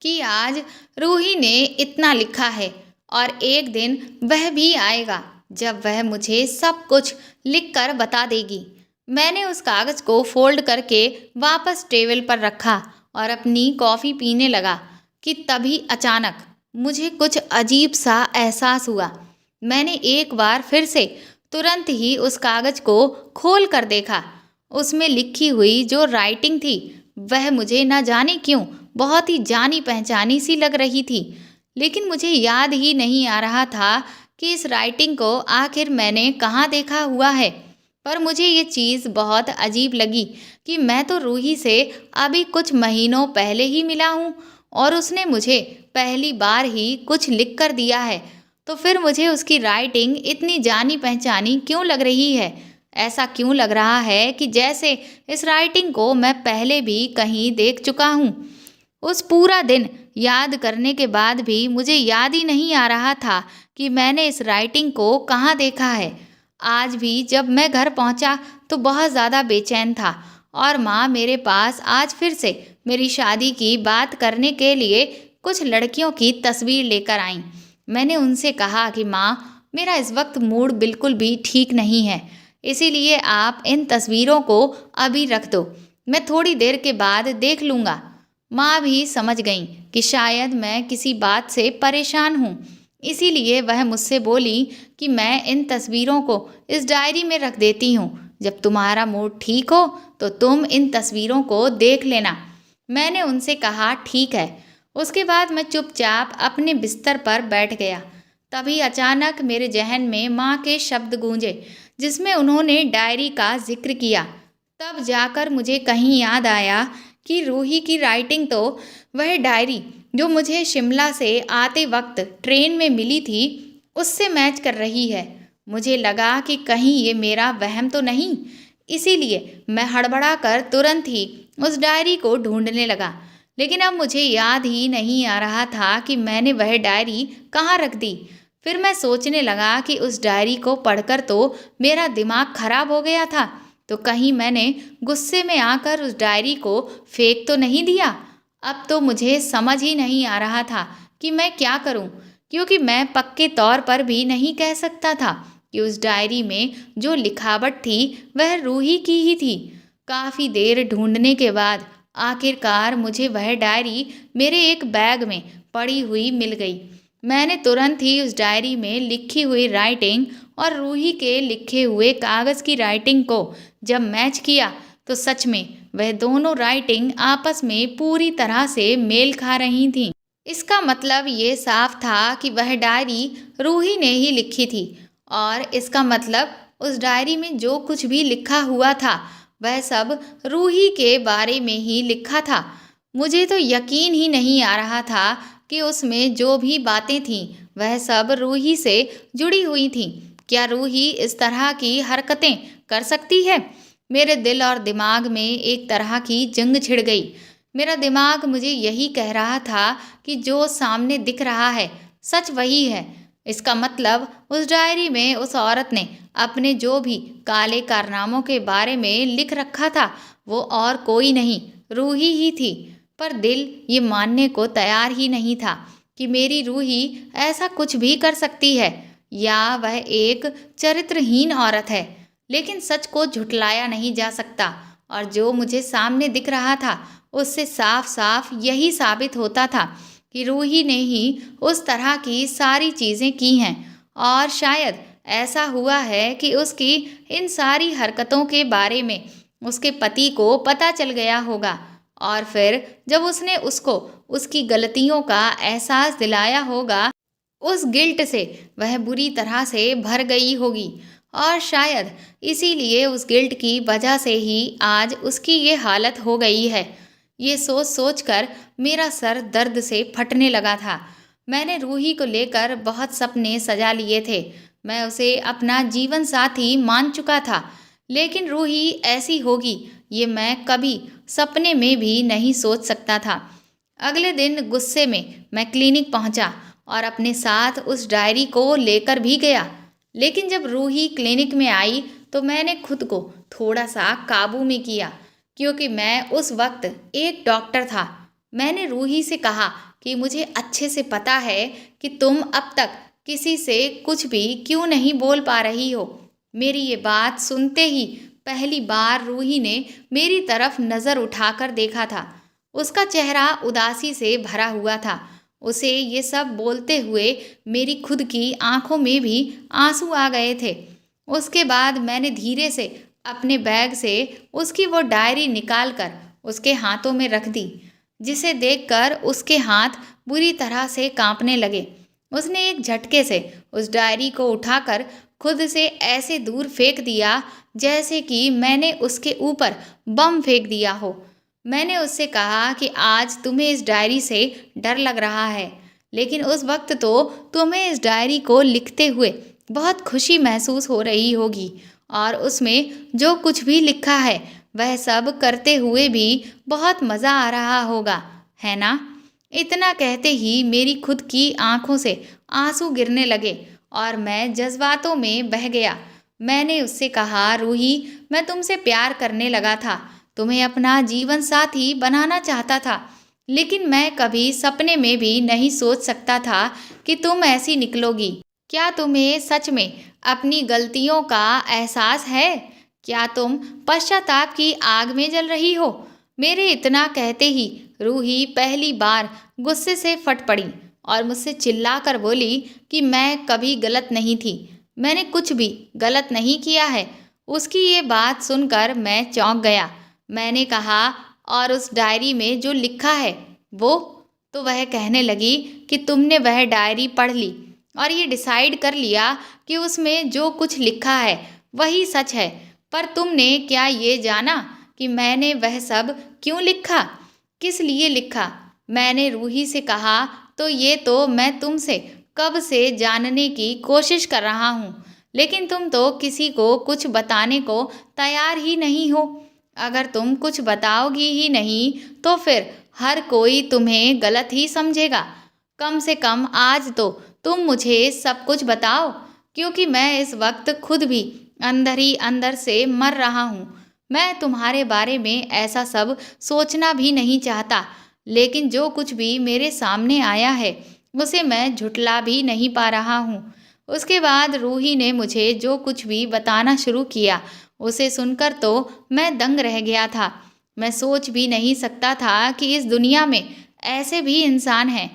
कि आज रूही ने इतना लिखा है और एक दिन वह भी आएगा जब वह मुझे सब कुछ लिखकर बता देगी। मैंने उस कागज़ को फोल्ड करके वापस टेबल पर रखा और अपनी कॉफ़ी पीने लगा कि तभी अचानक मुझे कुछ अजीब सा एहसास हुआ। मैंने एक बार फिर से तुरंत ही उस कागज़ को खोल कर देखा। उसमें लिखी हुई जो राइटिंग थी वह मुझे न जाने क्यों बहुत ही जानी पहचानी सी लग रही थी। लेकिन मुझे याद ही नहीं आ रहा था कि इस राइटिंग को आखिर मैंने कहाँ देखा हुआ है। पर मुझे ये चीज़ बहुत अजीब लगी कि मैं तो रूही से अभी कुछ महीनों पहले ही मिला हूँ और उसने मुझे पहली बार ही कुछ लिख कर दिया है। तो फिर मुझे उसकी राइटिंग इतनी जानी पहचानी क्यों लग रही है? ऐसा क्यों लग रहा है कि जैसे इस राइटिंग को मैं पहले भी कहीं देख चुका हूँ। उस पूरा दिन याद करने के बाद भी मुझे याद ही नहीं आ रहा था कि मैंने इस राइटिंग को कहाँ देखा है। आज भी जब मैं घर पहुँचा तो बहुत ज़्यादा बेचैन था और माँ मेरे पास आज फिर से मेरी शादी की बात करने के लिए कुछ लड़कियों की तस्वीर लेकर आईं। मैंने उनसे कहा कि माँ, मेरा इस वक्त मूड बिल्कुल भी ठीक नहीं है, इसीलिए आप इन तस्वीरों को अभी रख दो, मैं थोड़ी देर के बाद देख लूँगा। माँ भी समझ गईं कि शायद मैं किसी बात से परेशान हूँ, इसीलिए वह मुझसे बोली कि मैं इन तस्वीरों को इस डायरी में रख देती हूँ। जब तुम्हारा मूड ठीक हो तो तुम इन तस्वीरों को देख लेना। मैंने उनसे कहा ठीक है। उसके बाद मैं चुपचाप अपने बिस्तर पर बैठ गया। तभी अचानक मेरे जहन में माँ के शब्द गूंजे जिसमें उन्होंने डायरी का जिक्र किया। तब जाकर मुझे कहीं याद आया कि रूही की राइटिंग तो वह डायरी जो मुझे शिमला से आते वक्त ट्रेन में मिली थी उससे मैच कर रही है। मुझे लगा कि कहीं ये मेरा वहम तो नहीं, इसीलिए मैं हड़बड़ा कर तुरंत ही उस डायरी को ढूंढने लगा। लेकिन अब मुझे याद ही नहीं आ रहा था कि मैंने वह डायरी कहाँ रख दी। फिर मैं सोचने लगा कि उस डायरी को पढ़कर तो मेरा दिमाग खराब हो गया था, तो कहीं मैंने गुस्से में आकर उस डायरी को फेंक तो नहीं दिया। अब तो मुझे समझ ही नहीं आ रहा था कि मैं क्या करूं, क्योंकि मैं पक्के तौर पर भी नहीं कह सकता था कि उस डायरी में जो लिखावट थी वह रूही की ही थी। काफ़ी देर ढूंढने के बाद आखिरकार मुझे वह डायरी मेरे एक बैग में पड़ी हुई मिल गई। मैंने तुरंत ही उस डायरी में लिखी हुई राइटिंग और रूही के लिखे हुए कागज़ की राइटिंग को जब मैच किया तो सच में वह दोनों राइटिंग आपस में पूरी तरह से मेल खा रही थीं। इसका मतलब ये साफ था कि वह डायरी रूही ने ही लिखी थी और इसका मतलब उस डायरी में जो कुछ भी लिखा हुआ था वह सब रूही के बारे में ही लिखा था। मुझे तो यकीन ही नहीं आ रहा था कि उसमें जो भी बातें थीं वह सब रूही से जुड़ी हुई थीं। क्या रूही इस तरह की हरकतें कर सकती है? मेरे दिल और दिमाग में एक तरह की जंग छिड़ गई। मेरा दिमाग मुझे यही कह रहा था कि जो सामने दिख रहा है सच वही है। इसका मतलब उस डायरी में उस औरत ने अपने जो भी काले कारनामों के बारे में लिख रखा था वो और कोई नहीं, रूही ही थी। पर दिल ये मानने को तैयार ही नहीं था कि मेरी रूही ऐसा कुछ भी कर सकती है या वह एक चरित्रहीन औरत है। लेकिन सच को झुठलाया नहीं जा सकता और जो मुझे सामने दिख रहा था उससे साफ साफ यही साबित होता था कि रूही ने ही उस तरह की सारी चीज़ें की हैं और शायद ऐसा हुआ है कि उसकी इन सारी हरकतों के बारे में उसके पति को पता चल गया होगा और फिर जब उसने उसको उसकी गलतियों का एहसास दिलाया होगा उस गिल्ट से वह बुरी तरह से भर गई होगी और शायद इसीलिए उस गिल्ट की वजह से ही आज उसकी ये हालत हो गई है। ये सोच सोच कर मेरा सर दर्द से फटने लगा था। मैंने रूही को लेकर बहुत सपने सजा लिए थे। मैं उसे अपना जीवन साथी मान चुका था, लेकिन रूही ऐसी होगी ये मैं कभी सपने में भी नहीं सोच सकता था। अगले दिन गुस्से में मैं क्लिनिक पहुंचा और अपने साथ उस डायरी को लेकर भी गया। लेकिन जब रूही क्लिनिक में आई तो मैंने खुद को थोड़ा सा काबू में किया, क्योंकि मैं उस वक्त एक डॉक्टर था। मैंने रूही से कहा कि मुझे अच्छे से पता है कि तुम अब तक किसी से कुछ भी क्यों नहीं बोल पा रही हो। मेरी ये बात सुनते ही पहली बार रूही ने मेरी तरफ नज़र उठाकर देखा था। उसका चेहरा उदासी से भरा हुआ था। उसे ये सब बोलते हुए मेरी खुद की आंखों में भी आंसू आ गए थे। उसके बाद मैंने धीरे से अपने बैग से उसकी वो डायरी निकालकर उसके हाथों में रख दी, जिसे देखकर उसके हाथ बुरी तरह से कांपने लगे। उसने एक झटके से उस डायरी को उठाकर खुद से ऐसे दूर फेंक दिया जैसे कि मैंने उसके ऊपर बम फेंक दिया हो। मैंने उससे कहा कि आज तुम्हें इस डायरी से डर लग रहा है, लेकिन उस वक्त तो तुम्हें इस डायरी को लिखते हुए बहुत खुशी महसूस हो रही होगी, और उसमें जो कुछ भी लिखा है वह सब करते हुए भी बहुत मज़ा आ रहा होगा, है ना? इतना कहते ही मेरी खुद की आंखों से आंसू गिरने लगे और मैं जज्बातों में बह गया। मैंने उससे कहा, रूही, मैं तुमसे प्यार करने लगा था, तुम्हें अपना जीवन साथी बनाना चाहता था, लेकिन मैं कभी सपने में भी नहीं सोच सकता था कि तुम ऐसी निकलोगी। क्या तुम्हें सच में अपनी गलतियों का एहसास है? क्या तुम पश्चाताप की आग में जल रही हो? मेरे इतना कहते ही रूही पहली बार गुस्से से फट पड़ी और मुझसे चिल्लाकर बोली कि मैं कभी गलत नहीं थी, मैंने कुछ भी गलत नहीं किया है। उसकी ये बात सुनकर मैं चौंक गया। मैंने कहा, और उस डायरी में जो लिखा है वो? तो वह कहने लगी कि तुमने वह डायरी पढ़ ली और ये डिसाइड कर लिया कि उसमें जो कुछ लिखा है वही सच है। पर तुमने क्या ये जाना कि मैंने वह सब क्यों लिखा, किस लिए लिखा? मैंने रूही से कहा, तो ये तो मैं तुमसे कब से जानने की कोशिश कर रहा हूँ, लेकिन तुम तो किसी को कुछ बताने को तैयार ही नहीं हो। अगर तुम कुछ बताओगी ही नहीं तो फिर हर कोई तुम्हें गलत ही समझेगा। कम से कम आज तो तुम मुझे सब कुछ बताओ, क्योंकि मैं इस वक्त खुद भी अंदर ही अंदर से मर रहा हूँ। मैं तुम्हारे बारे में ऐसा सब सोचना भी नहीं चाहता, लेकिन जो कुछ भी मेरे सामने आया है उसे मैं झुठला भी नहीं पा रहा हूँ। उसके बाद रूही ने मुझे जो कुछ भी बताना शुरू किया, उसे सुनकर तो मैं दंग रह गया था। मैं सोच भी नहीं सकता था कि इस दुनिया में ऐसे भी इंसान हैं।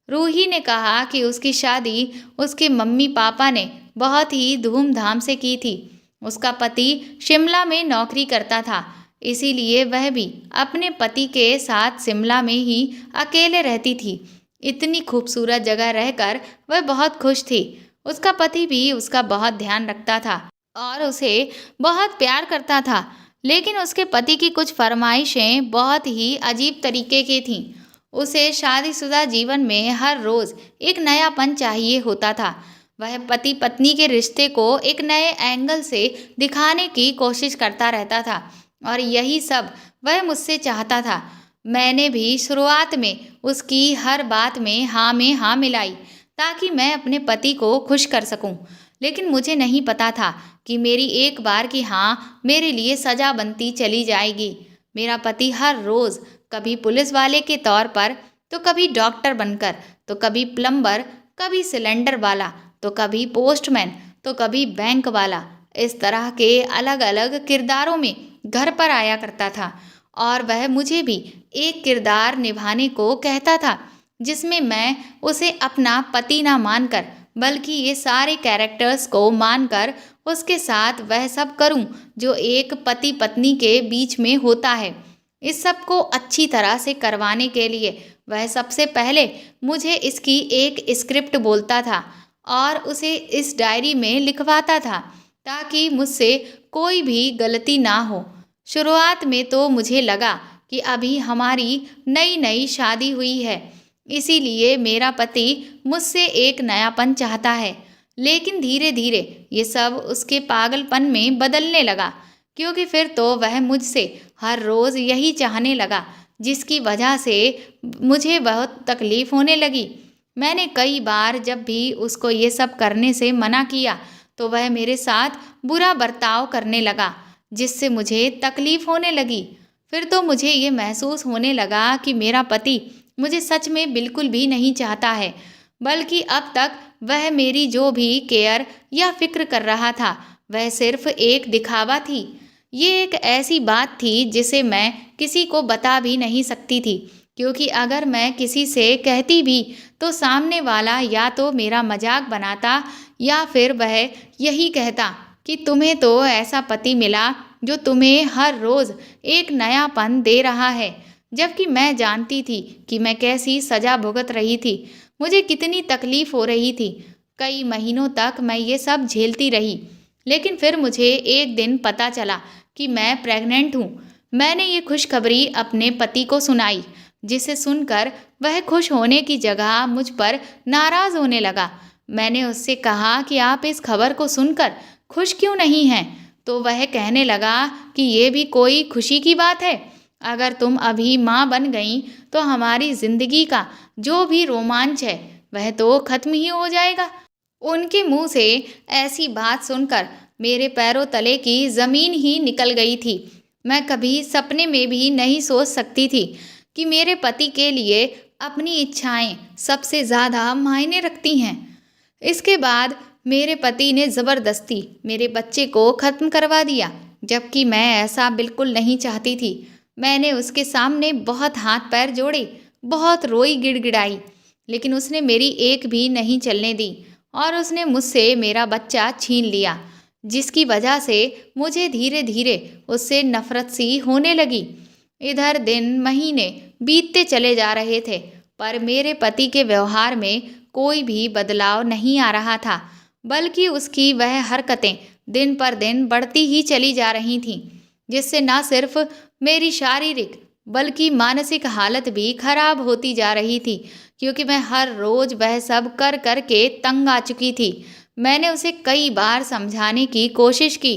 रूही ने कहा कि उसकी शादी उसके मम्मी पापा ने बहुत ही धूमधाम से की थी। उसका पति शिमला में नौकरी करता था, इसीलिए वह भी अपने पति के साथ शिमला में ही अकेले रहती थी। इतनी खूबसूरत जगह रहकर वह बहुत खुश थी। उसका पति भी उसका बहुत ध्यान रखता था और उसे बहुत प्यार करता था, लेकिन उसके पति की कुछ फरमाइशें बहुत ही अजीब तरीके की थीं। उसे शादीशुदा जीवन में हर रोज़ एक नयापन चाहिए होता था। वह पति पत्नी के रिश्ते को एक नए एंगल से दिखाने की कोशिश करता रहता था, और यही सब वह मुझसे चाहता था। मैंने भी शुरुआत में उसकी हर बात में हाँ मिलाई ताकि मैं अपने पति को खुश कर सकूं, लेकिन मुझे नहीं पता था कि मेरी एक बार की हाँ मेरे लिए सजा बनती चली जाएगी। मेरा पति हर रोज़ कभी पुलिस वाले के तौर पर, तो कभी डॉक्टर बनकर, तो कभी प्लम्बर, कभी सिलेंडर वाला, तो कभी पोस्टमैन, तो कभी बैंक वाला, इस तरह के अलग अलग किरदारों में घर पर आया करता था। और वह मुझे भी एक किरदार निभाने को कहता था जिसमें मैं उसे अपना पति ना मानकर, बल्कि ये सारे कैरेक्टर्स को मानकर उसके साथ वह सब करूं जो एक पति पत्नी के बीच में होता है। इस सब को अच्छी तरह से करवाने के लिए वह सबसे पहले मुझे इसकी एक स्क्रिप्ट बोलता था और उसे इस डायरी में लिखवाता था ताकि मुझसे कोई भी गलती ना हो। शुरुआत में तो मुझे लगा कि अभी हमारी नई नई शादी हुई है, इसीलिए मेरा पति मुझसे एक नयापन चाहता है। लेकिन धीरे धीरे ये सब उसके पागलपन में बदलने लगा, क्योंकि फिर तो वह मुझसे हर रोज़ यही चाहने लगा, जिसकी वजह से मुझे बहुत तकलीफ़ होने लगी। मैंने कई बार जब भी उसको ये सब करने से मना किया तो वह मेरे साथ बुरा बर्ताव करने लगा, जिससे मुझे तकलीफ़ होने लगी। फिर तो मुझे ये महसूस होने लगा कि मेरा पति मुझे सच में बिल्कुल भी नहीं चाहता है, बल्कि अब तक वह मेरी जो भी केयर या फिक्र कर रहा था वह सिर्फ एक दिखावा थी। ये एक ऐसी बात थी जिसे मैं किसी को बता भी नहीं सकती थी, क्योंकि अगर मैं किसी से कहती भी तो सामने वाला या तो मेरा मजाक बनाता या फिर वह यही कहता कि तुम्हें तो ऐसा पति मिला जो तुम्हें हर रोज़ एक नयापन दे रहा है। जबकि मैं जानती थी कि मैं कैसी सज़ा भुगत रही थी, मुझे कितनी तकलीफ़ हो रही थी। कई महीनों तक मैं ये सब झेलती रही, लेकिन फिर मुझे एक दिन पता चला कि मैं प्रेग्नेंट हूँ। मैंने ये खुशखबरी अपने पति को सुनाई, जिसे सुनकर वह खुश होने की जगह मुझ पर नाराज़ होने लगा। मैंने उससे कहा कि आप इस खबर को सुनकर खुश क्यों नहीं हैं? तो वह कहने लगा कि ये भी कोई खुशी की बात है। अगर तुम अभी माँ बन गई तो हमारी ज़िंदगी का जो भी रोमांच है वह तो खत्म ही हो जाएगा। उनके मुंह से ऐसी बात सुनकर मेरे पैरों तले की ज़मीन ही निकल गई थी। मैं कभी सपने में भी नहीं सोच सकती थी कि मेरे पति के लिए अपनी इच्छाएं सबसे ज़्यादा मायने रखती हैं। इसके बाद मेरे पति ने ज़बरदस्ती मेरे बच्चे को ख़त्म करवा दिया, जबकि मैं ऐसा बिल्कुल नहीं चाहती थी। मैंने उसके सामने बहुत हाथ पैर जोड़े, बहुत रोई गिड़गिड़ाई, लेकिन उसने मेरी एक भी नहीं चलने दी और उसने मुझसे मेरा बच्चा छीन लिया, जिसकी वजह से मुझे धीरे धीरे उससे नफ़रत सी होने लगी। इधर दिन महीने बीतते चले जा रहे थे, पर मेरे पति के व्यवहार में कोई भी बदलाव नहीं आ रहा था, बल्कि उसकी वह हरकतें दिन पर दिन बढ़ती ही चली जा रही थीं, जिससे न सिर्फ मेरी शारीरिक बल्कि मानसिक हालत भी खराब होती जा रही थी, क्योंकि मैं हर रोज़ वह सब कर कर के तंग आ चुकी थी। मैंने उसे कई बार समझाने की कोशिश की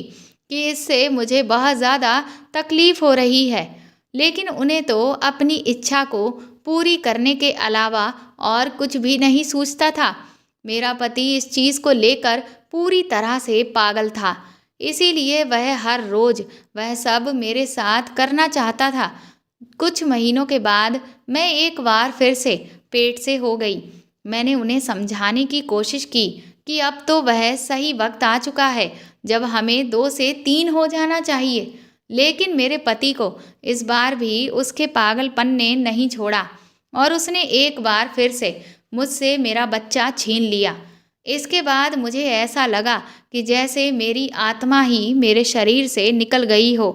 कि इससे मुझे बहुत ज़्यादा तकलीफ़ हो रही है, लेकिन उन्हें तो अपनी इच्छा को पूरी करने के अलावा और कुछ भी नहीं सूझता था। मेरा पति इस चीज़ को लेकर पूरी तरह से पागल था, इसीलिए वह हर रोज़ वह सब मेरे साथ करना चाहता था। कुछ महीनों के बाद मैं एक बार फिर से पेट से हो गई। मैंने उन्हें समझाने की कोशिश की कि अब तो वह सही वक्त आ चुका है जब हमें 2 से 3 हो जाना चाहिए, लेकिन मेरे पति को इस बार भी उसके पागलपन ने नहीं छोड़ा और उसने एक बार फिर से मुझसे मेरा बच्चा छीन लिया। इसके बाद मुझे ऐसा लगा कि जैसे मेरी आत्मा ही मेरे शरीर से निकल गई हो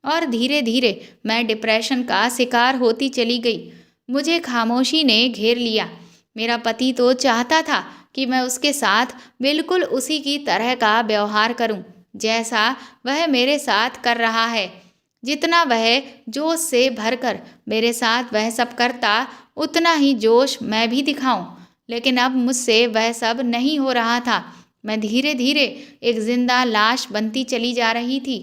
और धीरे धीरे मैं डिप्रेशन का शिकार होती चली गई। मुझे खामोशी ने घेर लिया। मेरा पति तो चाहता था कि मैं उसके साथ बिल्कुल उसी की तरह का व्यवहार करूं, जैसा वह मेरे साथ कर रहा है। जितना वह जोश से भरकर मेरे साथ वह सब करता, उतना ही जोश मैं भी दिखाऊं, लेकिन अब मुझसे वह सब नहीं हो रहा था। मैं धीरे धीरे एक जिंदा लाश बनती चली जा रही थी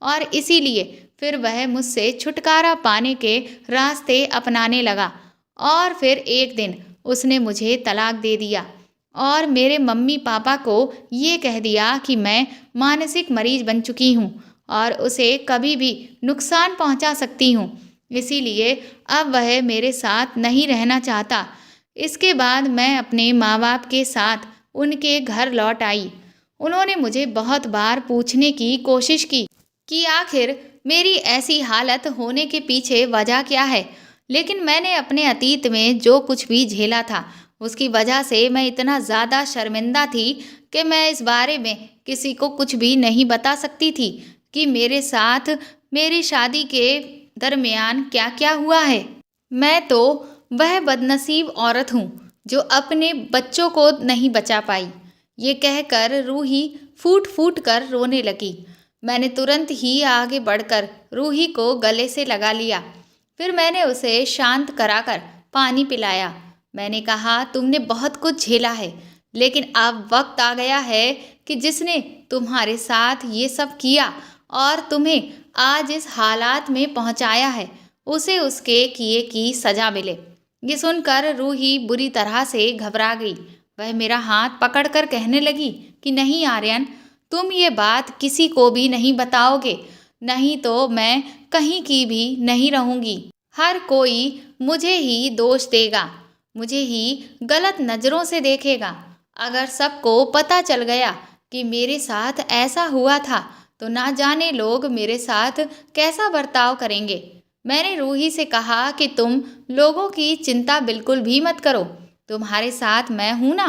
और इसीलिए फिर वह मुझसे छुटकारा पाने के रास्ते अपनाने लगा। और फिर एक दिन उसने मुझे तलाक दे दिया और मेरे मम्मी पापा को ये कह दिया कि मैं मानसिक मरीज बन चुकी हूँ और उसे कभी भी नुकसान पहुँचा सकती हूँ। इसीलिए अब वह मेरे साथ नहीं रहना चाहता। इसके बाद मैं अपने माँ बाप के साथ उनके घर लौट आई। उन्होंने मुझे बहुत बार पूछने की कोशिश की कि आखिर मेरी ऐसी हालत होने के पीछे वजह क्या है, लेकिन मैंने अपने अतीत में जो कुछ भी झेला था उसकी वजह से मैं इतना ज़्यादा शर्मिंदा थी कि मैं इस बारे में किसी को कुछ भी नहीं बता सकती थी कि मेरे साथ मेरी शादी के दरमियान क्या क्या हुआ है। मैं तो वह बदनसीब औरत हूँ जो अपने बच्चों को नहीं बचा पाई। ये कहकर रूही फूट फूट कर रोने लगी। मैंने तुरंत ही आगे बढ़कर रूही को गले से लगा लिया। फिर मैंने उसे शांत कराकर पानी पिलाया। मैंने कहा, तुमने बहुत कुछ झेला है, लेकिन अब वक्त आ गया है कि जिसने तुम्हारे साथ ये सब किया और तुम्हें आज इस हालात में पहुंचाया है, उसे उसके किए की सजा मिले। ये सुनकर रूही बुरी तरह से घबरा गई। वह मेरा हाथ पकड़कर कहने लगी कि नहीं आर्यन, तुम ये बात किसी को भी नहीं बताओगे, नहीं तो मैं कहीं की भी नहीं रहूंगी। हर कोई मुझे ही दोष देगा, मुझे ही गलत नज़रों से देखेगा। अगर सबको पता चल गया कि मेरे साथ ऐसा हुआ था, तो ना जाने लोग मेरे साथ कैसा बर्ताव करेंगे। मैंने रूही से कहा कि तुम लोगों की चिंता बिल्कुल भी मत करो, तुम्हारे साथ मैं हूं ना।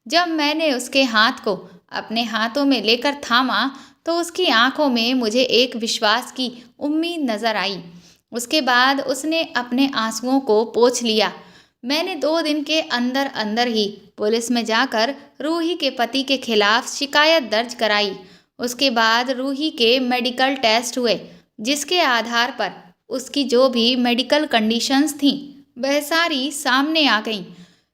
जब मैंने उसके हाथ को अपने हाथों में लेकर थामा, तो उसकी आंखों में मुझे एक विश्वास की उम्मीद नजर आई। उसके बाद उसने अपने आंसुओं को पोंछ लिया। मैंने 2 दिन के अंदर अंदर ही पुलिस में जाकर रूही के पति के खिलाफ शिकायत दर्ज कराई। उसके बाद रूही के मेडिकल टेस्ट हुए, जिसके आधार पर उसकी जो भी मेडिकल कंडीशंस थीं, वह सारी सामने आ गईं।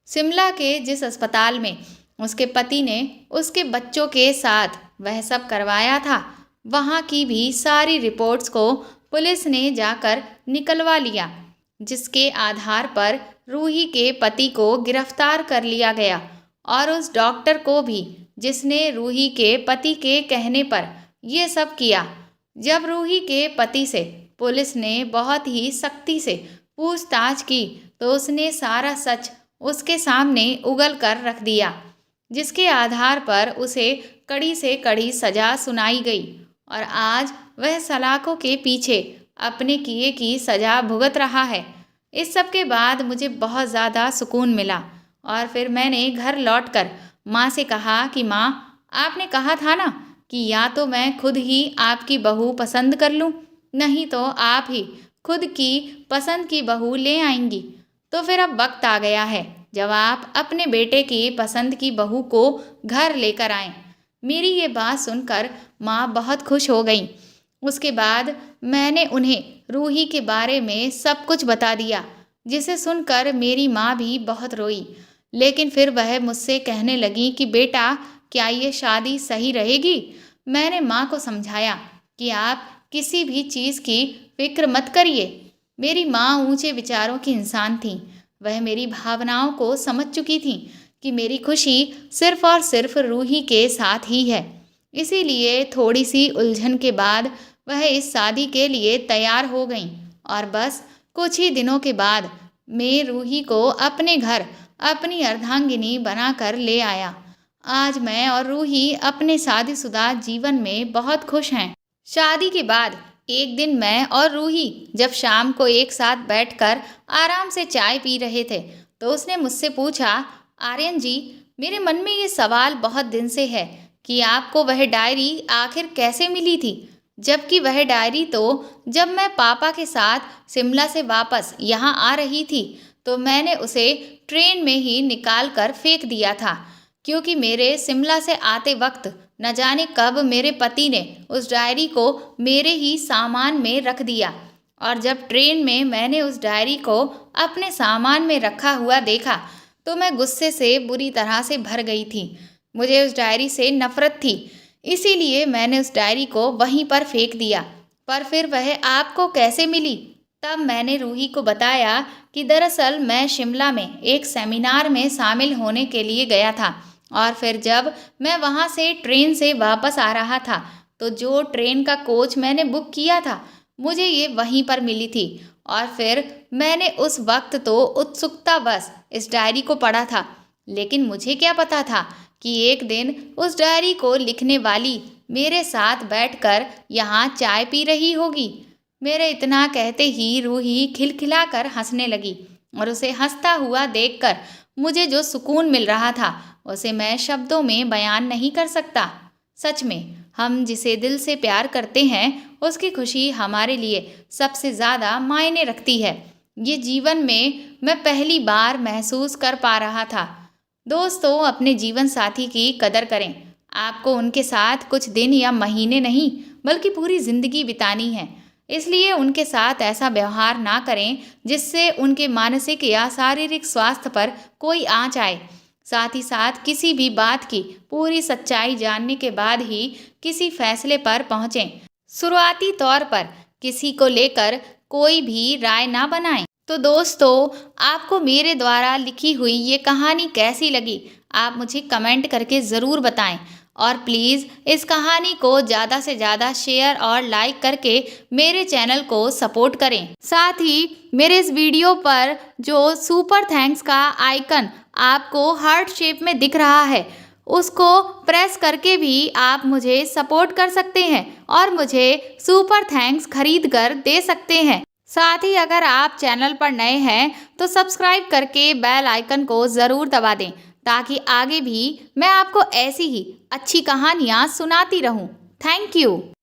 शिमला के जिस अस्पताल में उसके पति ने उसके बच्चों के साथ वह सब करवाया था, वहाँ की भी सारी रिपोर्ट्स को पुलिस ने जाकर निकलवा लिया, जिसके आधार पर रूही के पति को गिरफ्तार कर लिया गया और उस डॉक्टर को भी, जिसने रूही के पति के कहने पर ये सब किया। जब रूही के पति से पुलिस ने बहुत ही सख्ती से पूछताछ की, तो उसने सारा सच उसके सामने उगल कर रख दिया, जिसके आधार पर उसे कड़ी से कड़ी सजा सुनाई गई और आज वह सलाखों के पीछे अपने किए की सजा भुगत रहा है। इस सब के बाद मुझे बहुत ज़्यादा सुकून मिला और फिर मैंने घर लौटकर माँ से कहा कि माँ, आपने कहा था ना कि या तो मैं खुद ही आपकी बहू पसंद कर लूँ, नहीं तो आप ही खुद की पसंद की बहू ले आएंगी। तो फिर अब वक्त आ गया है जब आप अपने बेटे की पसंद की बहू को घर लेकर आएं। मेरी ये बात सुनकर माँ बहुत खुश हो गई। उसके बाद मैंने उन्हें रूही के बारे में सब कुछ बता दिया, जिसे सुनकर मेरी माँ भी बहुत रोई। लेकिन फिर वह मुझसे कहने लगी कि बेटा, क्या ये शादी सही रहेगी? मैंने माँ को समझाया कि आप किसी भी चीज़ की फिक्र मत करिए। मेरी माँ ऊंचे विचारों की इंसान थी। वह मेरी भावनाओं को समझ चुकी थी कि मेरी खुशी सिर्फ और सिर्फ रूही के साथ ही है। इसीलिए थोड़ी सी उलझन के बाद वह इस शादी के लिए तैयार हो गईं और बस कुछ ही दिनों के बाद मैं रूही को अपने घर अपनी अर्धांगिनी बनाकर ले आया। आज मैं और रूही अपने शादीशुदा जीवन में बहुत खुश हैं। शादी के बाद एक दिन मैं और रूही जब शाम को एक साथ बैठकर आराम से चाय पी रहे थे, तो उसने मुझसे पूछा, आर्यन जी, मेरे मन में ये सवाल बहुत दिन से है कि आपको वह डायरी आखिर कैसे मिली थी, जबकि वह डायरी तो जब मैं पापा के साथ शिमला से वापस यहाँ आ रही थी, तो मैंने उसे ट्रेन में ही निकाल कर फेंक दिया था, क्योंकि मेरे शिमला से आते वक्त न जाने कब मेरे पति ने उस डायरी को मेरे ही सामान में रख दिया। और जब ट्रेन में मैंने उस डायरी को अपने सामान में रखा हुआ देखा, तो मैं गुस्से से बुरी तरह से भर गई थी। मुझे उस डायरी से नफरत थी, इसीलिए मैंने उस डायरी को वहीं पर फेंक दिया। पर फिर वह आपको कैसे मिली? तब मैंने रूही को बताया कि दरअसल मैं शिमला में एक सेमिनार में शामिल होने के लिए गया था और फिर जब मैं वहाँ से ट्रेन से वापस आ रहा था, तो जो ट्रेन का कोच मैंने बुक किया था, मुझे ये वहीं पर मिली थी। और फिर मैंने उस वक्त तो उत्सुकतावश इस डायरी को पढ़ा था, लेकिन मुझे क्या पता था कि एक दिन उस डायरी को लिखने वाली मेरे साथ बैठकर यहाँ चाय पी रही होगी। मेरे इतना कहते ही रूही खिलखिलाकर हंसने लगी और उसे हंसता हुआ देखकर मुझे जो सुकून मिल रहा था, उसे मैं शब्दों में बयान नहीं कर सकता। सच में, हम जिसे दिल से प्यार करते हैं, उसकी खुशी हमारे लिए सबसे ज़्यादा मायने रखती है। ये जीवन में मैं पहली बार महसूस कर पा रहा था। दोस्तों, अपने जीवन साथी की कदर करें। आपको उनके साथ कुछ दिन या महीने नहीं, बल्कि पूरी ज़िंदगी बितानी है। इसलिए उनके साथ ऐसा व्यवहार ना करें जिससे उनके मानसिक या शारीरिक स्वास्थ्य पर कोई आंच आए। साथ ही साथ किसी भी बात की पूरी सच्चाई जानने के बाद ही किसी फैसले पर पहुंचें। शुरुआती तौर पर किसी को लेकर कोई भी राय ना बनाएं। तो दोस्तों, आपको मेरे द्वारा लिखी हुई ये कहानी कैसी लगी, आप मुझे कमेंट करके ज़रूर बताएं। और प्लीज़ इस कहानी को ज़्यादा से ज़्यादा शेयर और लाइक करके मेरे चैनल को सपोर्ट करें। साथ ही मेरे इस वीडियो पर जो सुपर थैंक्स का आइकन आपको हार्ट शेप में दिख रहा है, उसको प्रेस करके भी आप मुझे सपोर्ट कर सकते हैं और मुझे सुपर थैंक्स खरीद कर दे सकते हैं। साथ ही अगर आप चैनल पर नए हैं तो सब्सक्राइब करके बेल आइकन को ज़रूर दबा दें, ताकि आगे भी मैं आपको ऐसी ही अच्छी कहानियाँ सुनाती रहूँ। Thank you.